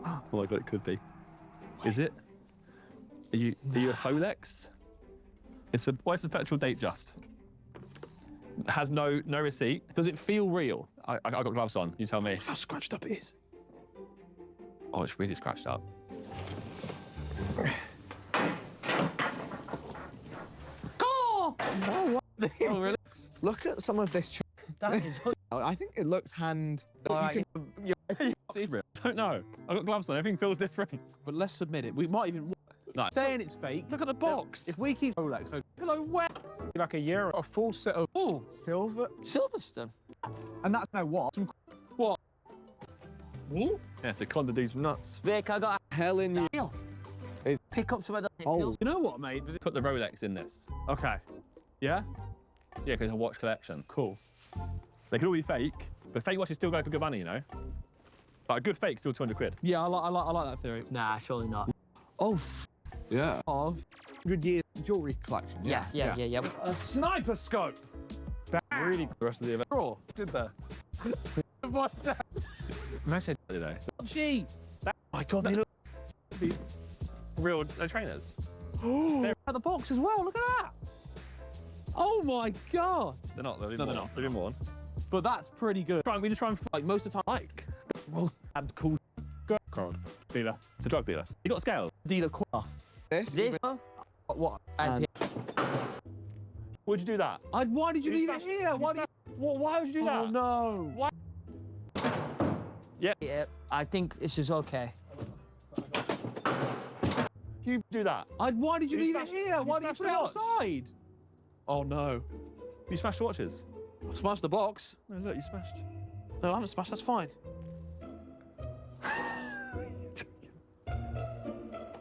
Oh my god, it could be. Is it? Are you a Folex? It's a petrol date just. It has no receipt. Does it feel real? I got gloves on. You tell me. How scratched up it is. Oh, it's really scratched up. Oh! Oh, really? Look at some of this. That is. I think it looks hand. Alright. You It's can, I don't know. I've got gloves on. Everything feels different. But let's submit it. We might even. No. Saying it's fake. Look at the box. If we keep Rolex, so pillow wet. Like a euro. A full set of. Oh, Silverstone. And that's no what? what? Yeah, so Conda D's nuts. Vic, I got Hell in you. pick up some of the. Oh. You know what, mate? Put the Rolex in this. Okay. Yeah. Yeah, because it's a watch collection. Cool. They could all be fake, but fake watches still go for good money, you know. But a good fake still 200 quid. Yeah, I like that theory. Nah, surely not. Oh, Yeah. of 100 years jewelry collection. Yeah. A sniper scope. Really the rest of the event. Draw. Did there? What's that? Message today. Gee. My God, they look. Real trainers. They're out the box as well. Look at that. Oh my God. They're not. They're No, they're not. They've been worn. But that's pretty good. We just try and Like most of the time, like. well, and cool. Card. Dealer. It's a drug dealer. You got scales. Dealer core. This. This. What? And Would you do that? Why did you leave it here? Why Why would you do that? Oh no. Why? yeah, I think this is okay. You do that? Why did you You leave it smashed- here? you Why did you smashed put the it watch. outside? Oh no. You smashed the watches. I smashed the box. No, look, you smashed. No, I haven't smashed. That's fine.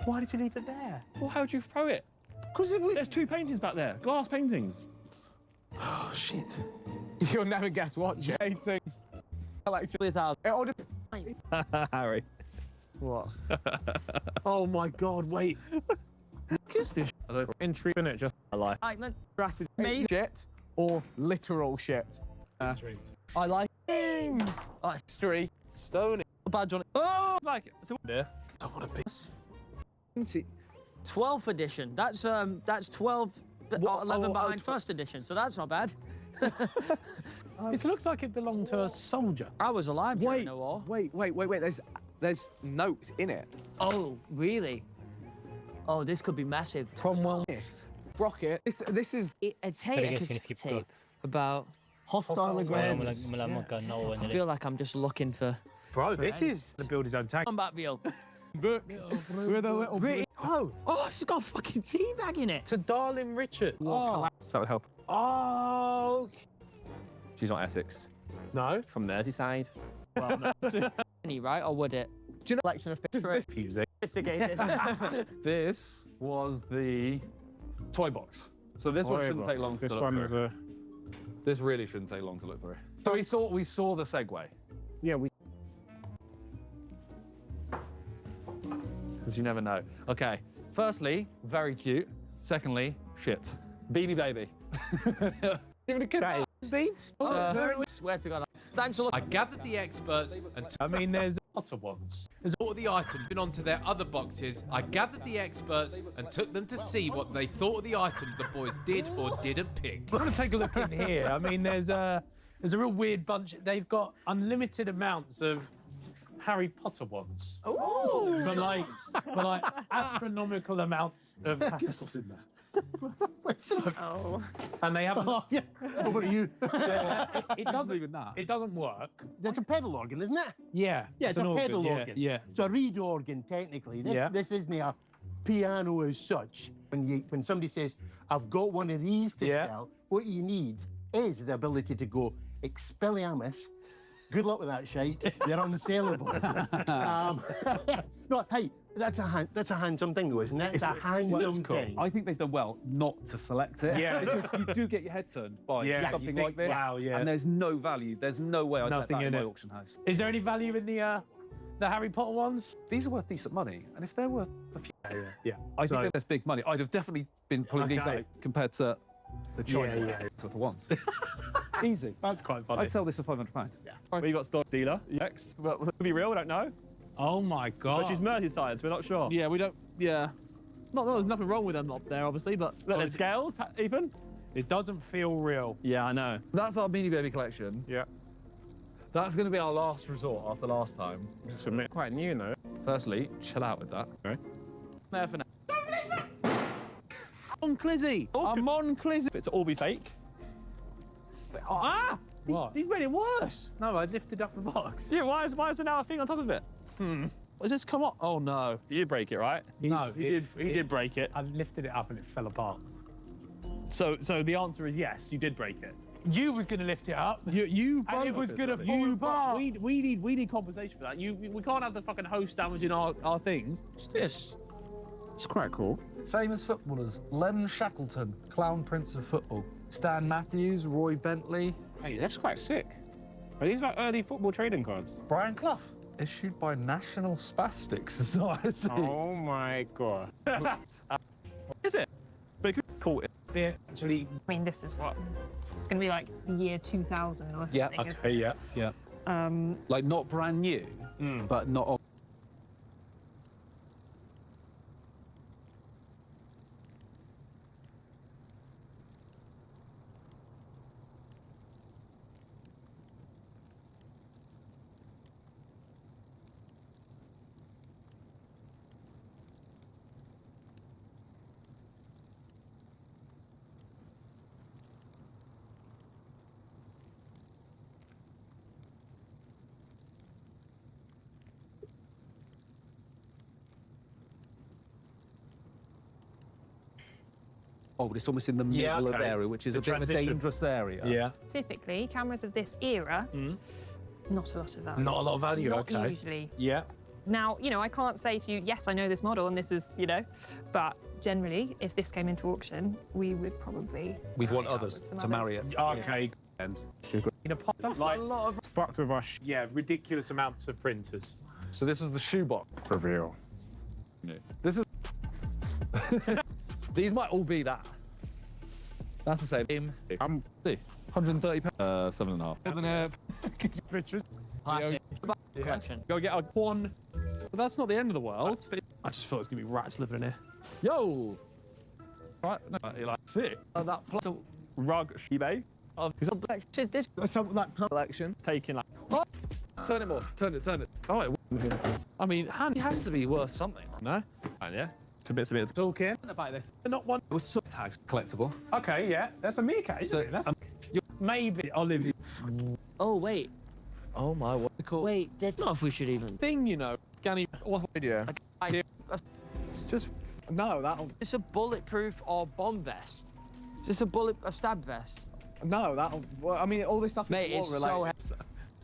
Why did you leave it there? Well, how would you throw it? Because There's two paintings back there. Glass paintings. Oh shit. You'll never guess what, Jay. Without. It all dep- Harry. What? Oh my God! Wait. What is this? Intrigue in it, just a lie. Like, Strategy shit or literal shit? I like things. Oh, it's history. Stone. A badge on it. Oh, like it. So, yeah. Don't want to be. 12th edition. That's 12. 11 behind first edition, so that's not bad. This looks like it belonged to a soldier. I was alive during the war. Wait. There's notes in it. Oh, really? Oh, this could be massive. Cromwell. Rocket. This is. It's here tape about hostile aggression. I feel like I'm just looking for. Bro, this is the build his own tank. Combat Bill. Book with a little. Oh, it's got a fucking tea bag in it. To Darling Richard. That would help. Oh. She's not Essex. No. From Merseyside. Well, no. Any right, or would it? Do you know collection of pictures? Confusing. Sophisticated. This was the toy box. So this one shouldn't take long to look through. This really shouldn't take long to look through. So we saw the segue. Yeah, we. Because you never know. Okay. Firstly, very cute. Secondly, shit. Beanie Baby. Even a kid. Beats. Swear to God. Thanks a lot. I gathered the experts and I mean, there's hotter ones. There's all the items been onto their other boxes. I gathered the experts and took them to see what they thought of the items the boys did or didn't pick. I'm gonna take a look in here. I mean, there's a real weird bunch. They've got unlimited amounts of Harry Potter ones. Oh. But like astronomical amounts of. Guess what's in there? Oh. And they haven't. Oh, yeah. Over to you. It doesn't even that. It doesn't work. That's a pedal organ, isn't it? Yeah. Yeah, it's an a organ, pedal yeah, organ. Yeah. It's a reed organ, technically. This, Yeah. this isn't a piano as such. When somebody says, I've got one of these to Yeah. sell, what you need is the ability to go, Expelliarmus. Good luck with that shite. They're unsaleable. No, hey, that's a handsome thing, though, isn't it? It's a handsome thing. I think they've done well not to select it. Yeah. Because you do get your head turned by Yeah, something you think, like this. wow, yeah. And there's no value. There's no way I'd let Nothing that in in my it. auction house. Is there any value in the Harry Potter ones? These are worth decent money. And if they're worth a few, Yeah. I think that there's big money. I'd have definitely been pulling these Okay. out compared to the China Yeah. with the ones. Easy. That's quite funny. I'd sell this for £500. Yeah. We got stock dealer. Yes. But could be real. We don't know. Oh my God. But she's Merseyside, so we're not sure. Yeah, we don't. Yeah. Not that there's nothing wrong with them up there, obviously, but. Look, there's scales, Ethan. It doesn't feel real. Yeah, I know. That's our Beanie Baby collection. Yeah. That's going to be our last resort after last time. Submit quite new though. Firstly, chill out with that. Okay. There for now. On Clizzy! I'm on Clizzy! If it's all be fake, Ah! What? He's made it worse. No, I lifted up the box. Yeah, why is there now a thing on top of it? Has this come up? Oh no. You did break it, right? He did break it. I lifted it up and it fell apart. So the answer is yes, you did break it. You was going to lift it up. You And it was going to fall apart. we need compensation for that. We can't have the fucking host damaging our things. What's this? It's quite cool. Famous footballers: Len Shackleton, Clown Prince of Football; Stan Matthews, Roy Bentley. Hey, that's quite sick. Are these like early football trading cards? Brian Clough, issued by National Spastic Society. Oh my god. Is it? But it could call it. Actually, I mean, this is what? It's going to be like the year 2000 or something. Yeah. isn't Okay. it? Yeah. Like not brand new, but not. Oh, it's almost in the middle of the area, which is a bit of a dangerous area. Yeah. Typically, cameras of this era, not a lot of value. Not a lot of value. Not Okay. usually. Yeah. Now, you know, I can't say to you, yes, I know this model and this is, you know, but generally, if this came into auction, we would probably. We'd want marry it up others with to some marry it. okay. And In a pot, That's like, a lot of fucked with our ridiculous amounts of printers. So this was the shoebox. reveal. This is. These might all be that. That's the same. I'm 130 pounds. 7.5. Pictures. Classic collection. Go get a one. But that's not the end of the world. I just thought it was going to be rats living in here. Yo. Right? No, you're like, sick. That Rug eBay. This something like collection. Taking like. Turn it more. Turn it. Oh, I mean, hand has to be worth something, no? And yeah. Two bits of it. Talking about this. Not one. it was sub tags collectible. Okay, yeah. That's a meerkat, isn't it? That's maybe Olivia. Oh, wait. Oh my, what cool Wait, that's not if we should even. Thing, you know. Ganny. video. It's just. No, that'll. It's a bulletproof or bomb vest. Is this a stab vest? No, that'll. Well, I mean, all this stuff Mate, is it's war so related.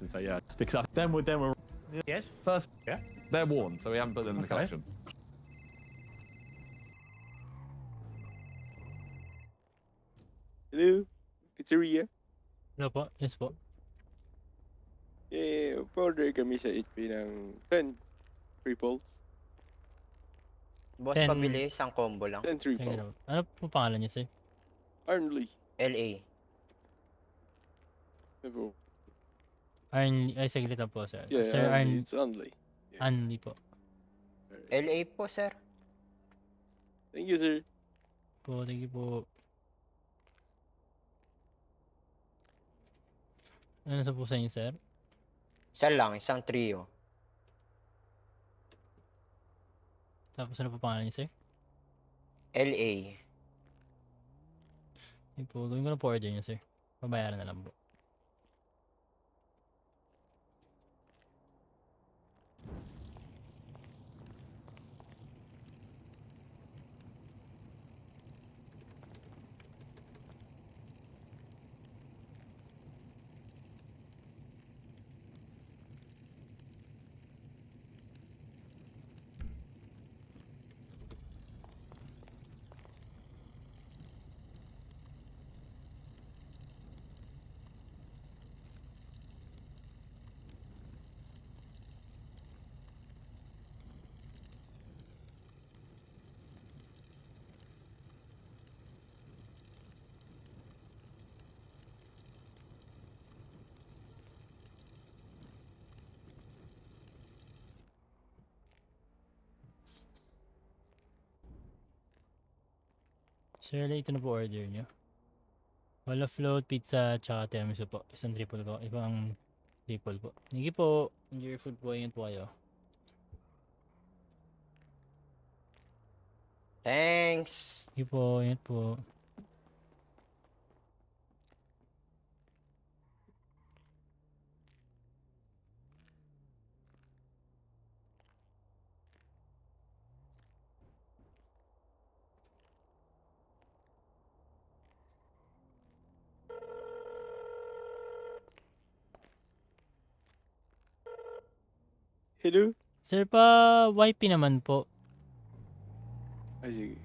And so yeah, because then we're Yes. First, Yeah. they're worn, so we haven't put them in the collection. Hello? Pizzeria? Ano po? Yes po. Order kami sa HP ng 10 triples. Boss, 10 pabili, isang combo lang. 10 Sige triples. naman. Ano po pangalan niya, sir? Arnley. LA. Diba? Ay, saglit lang po, sir. Yeah, Sir Arnley. It's Arnley. Anli po. LA po, sir. Thank you, sir. Thank you po. Ano sa po sa inyo, sir? Isa lang, isang trio. Tapos ano po pangalan niya, sir? LA. Hindi po, gawin ko na po order niya, sir. Babayaran na lang po. Sir, ito na po order niyo. Wala float, pizza, tsaka tiramisu po. Isang triple po. Ibang triple po. Thank you po. Enjoy your food po. Ingat po kayo. Thanks. Thank you po. Ingat po. Hello? Sir, pa YP naman po. Ay, sige.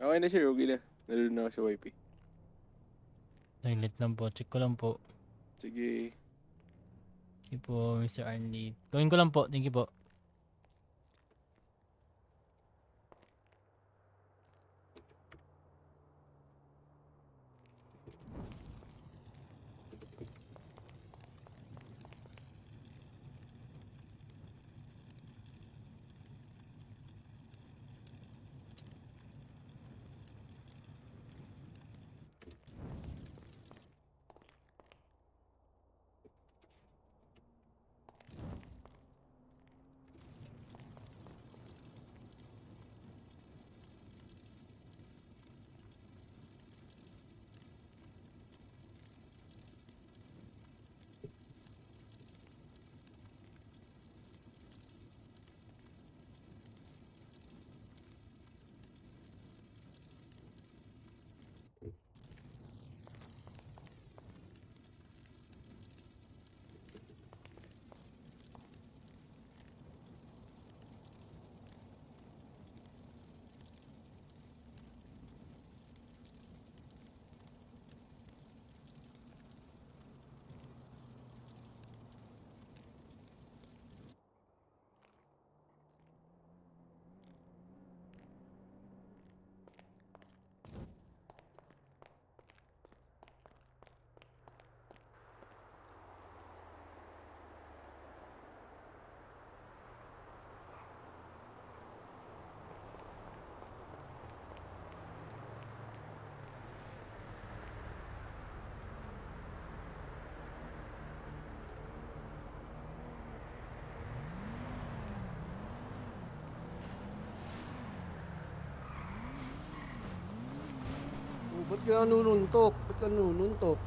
Okay na sir, okay na. Nalun na ako sa YP. Naglit lang po. Check ko lang po. Sige. Thank you po, Mr. Arnley. Gawin ko lang po. Thank you po. Ba't ka nanununtok? Ba't ka nanununtok?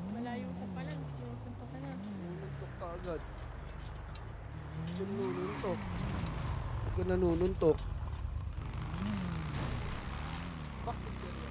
Malayo ka pa lang, sinusuntok ka na. Nanununtok ka agad. Ba't ka nanununtok? Ba't ka nanununtok? Bakit ka yan?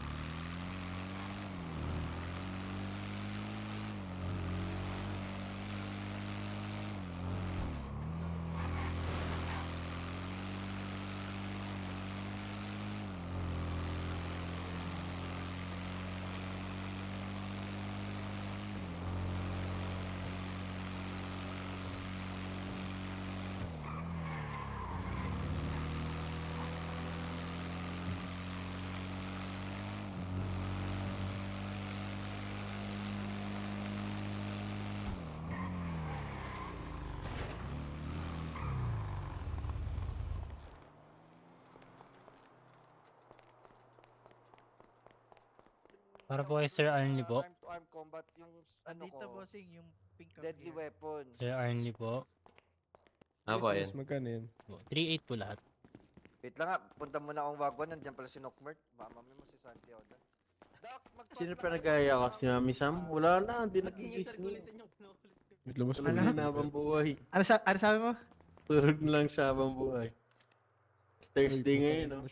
Para po kay Sir Arnley po. Arm combat yung ano Andito, ko, bossing, yung pink up deadly gear. weapon. Sir Arnley po. Apo, yes, magkano yan? 3.8 po lahat. Wait lang nga, punta muna akong wagwan, nandiyan pala si Nockmert. Baka mamaya mo si Santiago doon. Doc, Sino pa nagaya ka? Si Mami Sam? Wala na, hindi nagigising. Lumos Tulog na habang buhay. Ano sabi mo? Tulog na lang siya habang buhay. Thursday ngayon, no?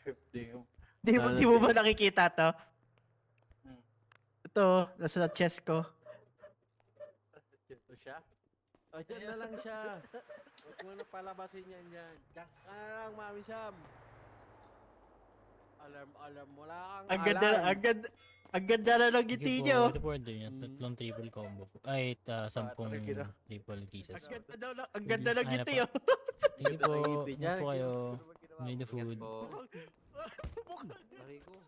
Thursday. Di mo ba nakikita to? Ito, nasa chest ko. Ito siya? O, dyan na lang siya. Huwag mo na palabasin yan dyan. Diyan ka na lang, Mami Sam. Alarm, wala kang Ang ganda na ng ngiti nyo. Ito po order niya. Tatlong triple combo po. Ay, 10 triple pieces. Ang ganda ng ngiti, oh. Thank you po. Ano po kayo? May the food. Marico.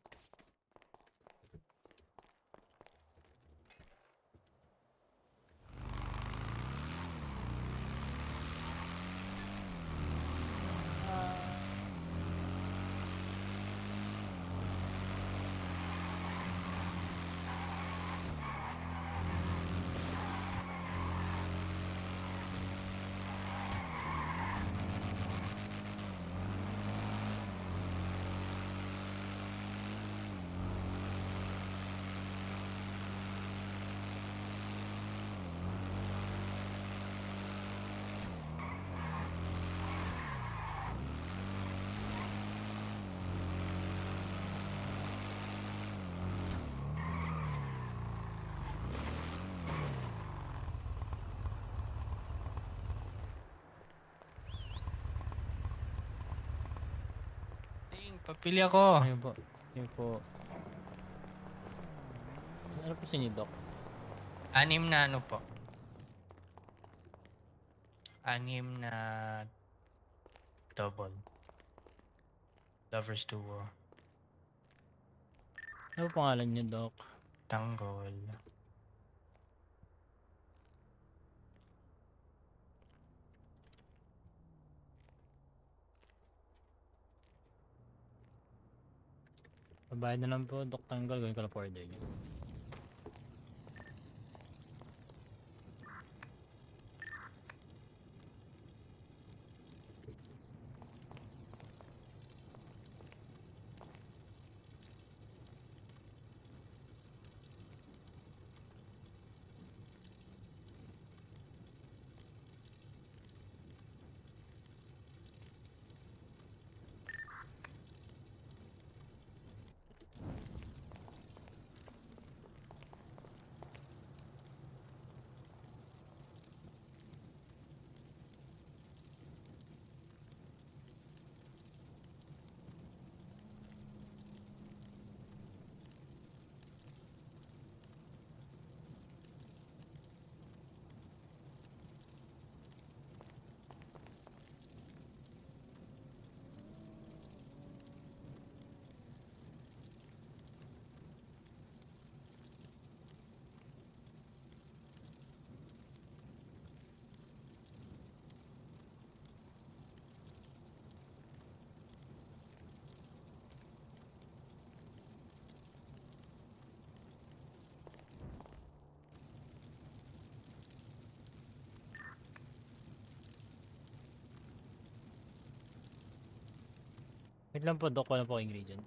Papili ako. Ayun po. Ayun po. Ano po sa inyo, Doc? 6 na ano po? 6 na double. Lovers duo. Ano po pangalan niyo, Doc? Tanggol. Babayad na lang po, Doc Tanggol. Gawin ko lang po order niyo. Wait lang po, Doc. Wala po ingredient.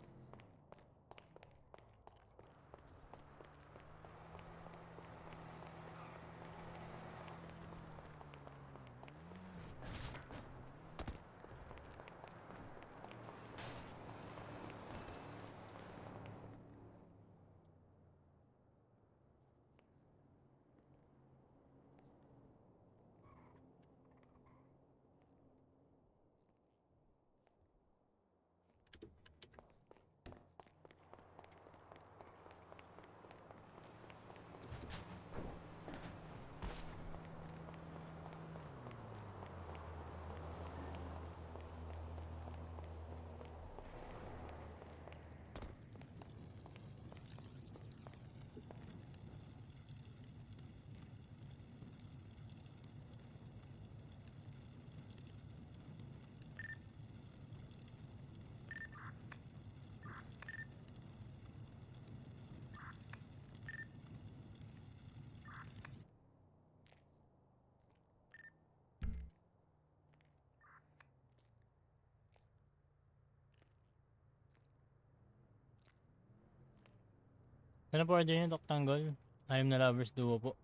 Ano po order niyo, Doc Tanggol? I'm na Lovers Duo po.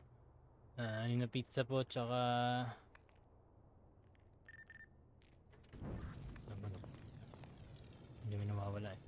Yung na pizza po, tsaka... Hindi mo nawawala eh.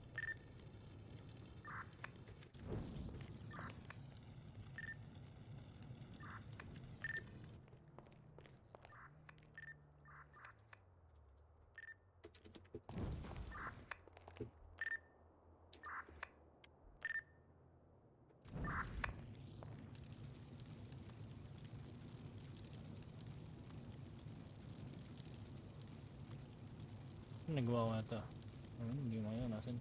Nagawa ko na ito. Hindi mo yun. Nasaan?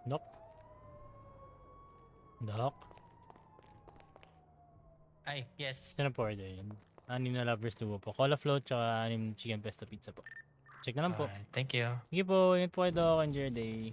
Doc? Doc? Ay, yes. Saan po order yun? 6 na Lovers Duo po. Cola float tsaka 6 chicken pesto pizza po. Check na lang po. Thank you. Sige po. Ingat po kayo, Doc. Enjoy your day.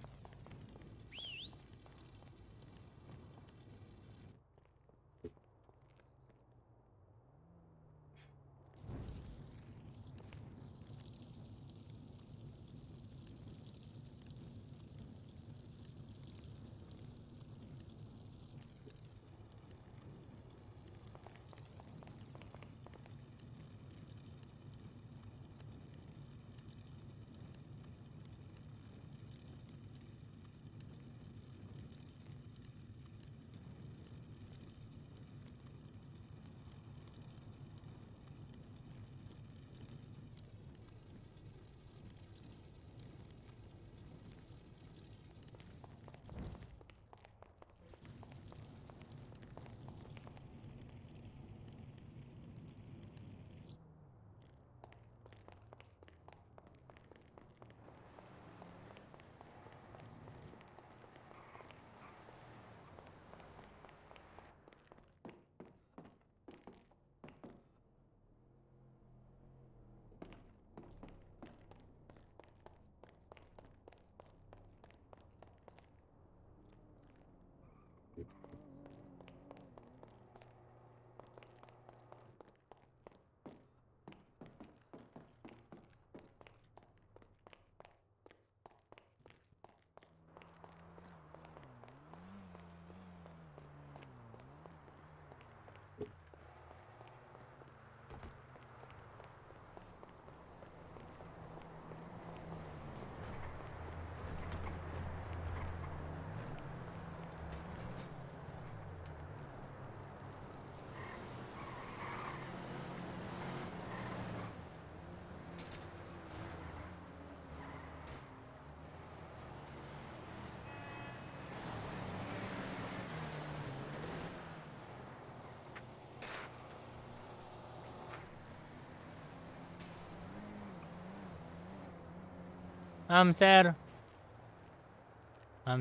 Sir.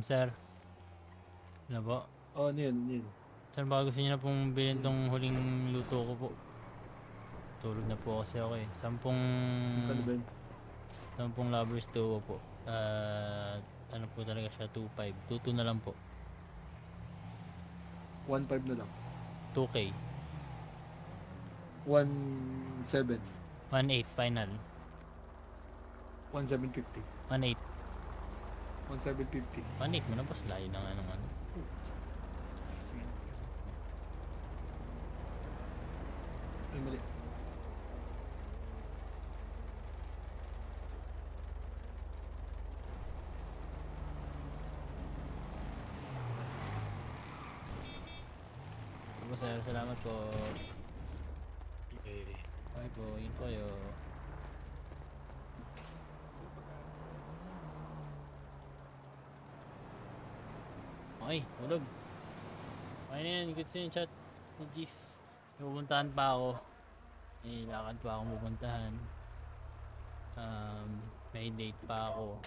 Sir. Ano po? Oh, Neil. Sir, baka gusto niyo na pong bilhin tong huling luto ko po. Tulog na po kasi ako eh. 10 lovers to po. Ano po talaga siya, 2.5. 2.2 na lang po. 1.5 na lang. 2K. 1.7. 1.8 final. 1.750. 1.8. 1.750. 1.8 mo na boss. Layo na nga naman. Sige. Ay, mali. Sir, salamat po. Bye po, yun po yo. Okay, tulog. Okay na yan, good sa yung chat. Jeez, pupuntahan pa ako. May lakad pa akong pupuntahan. May date pa ako.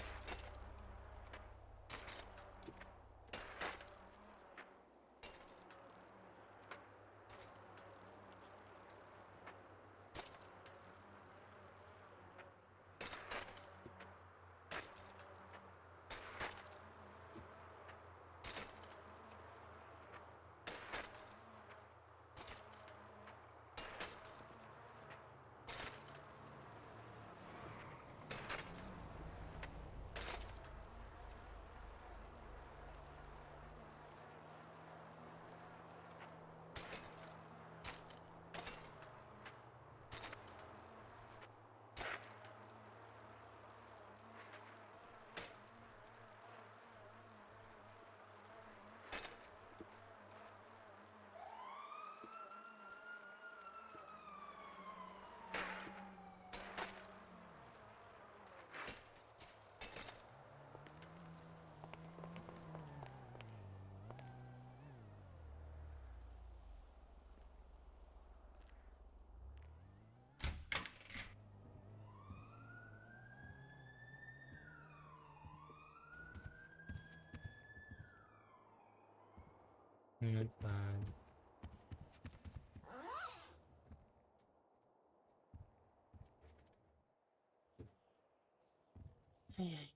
Not bad. Ay.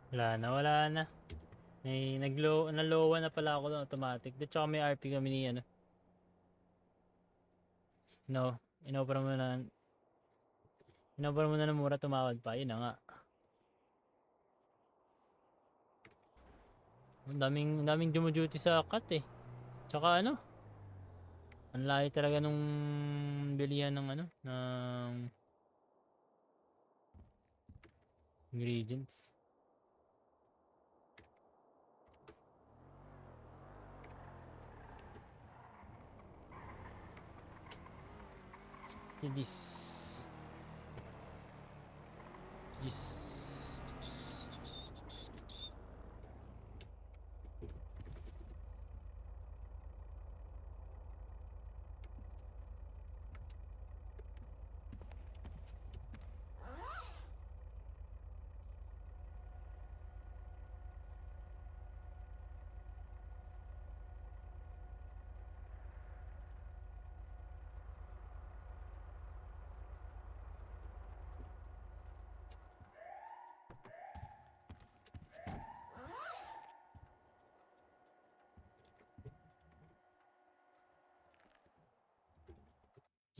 Wala na. May nalowa na pala ako ng automatic. At saka may RP kami ni ano. No, inopera mo na ng mura, tumawad pa. Yun na nga. Ang daming duty sa cut eh. Tsaka ano, ang layo talaga nung bilihan ng ano, ng ingredients. This.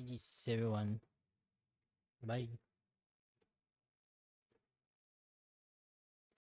GG's everyone. Bye.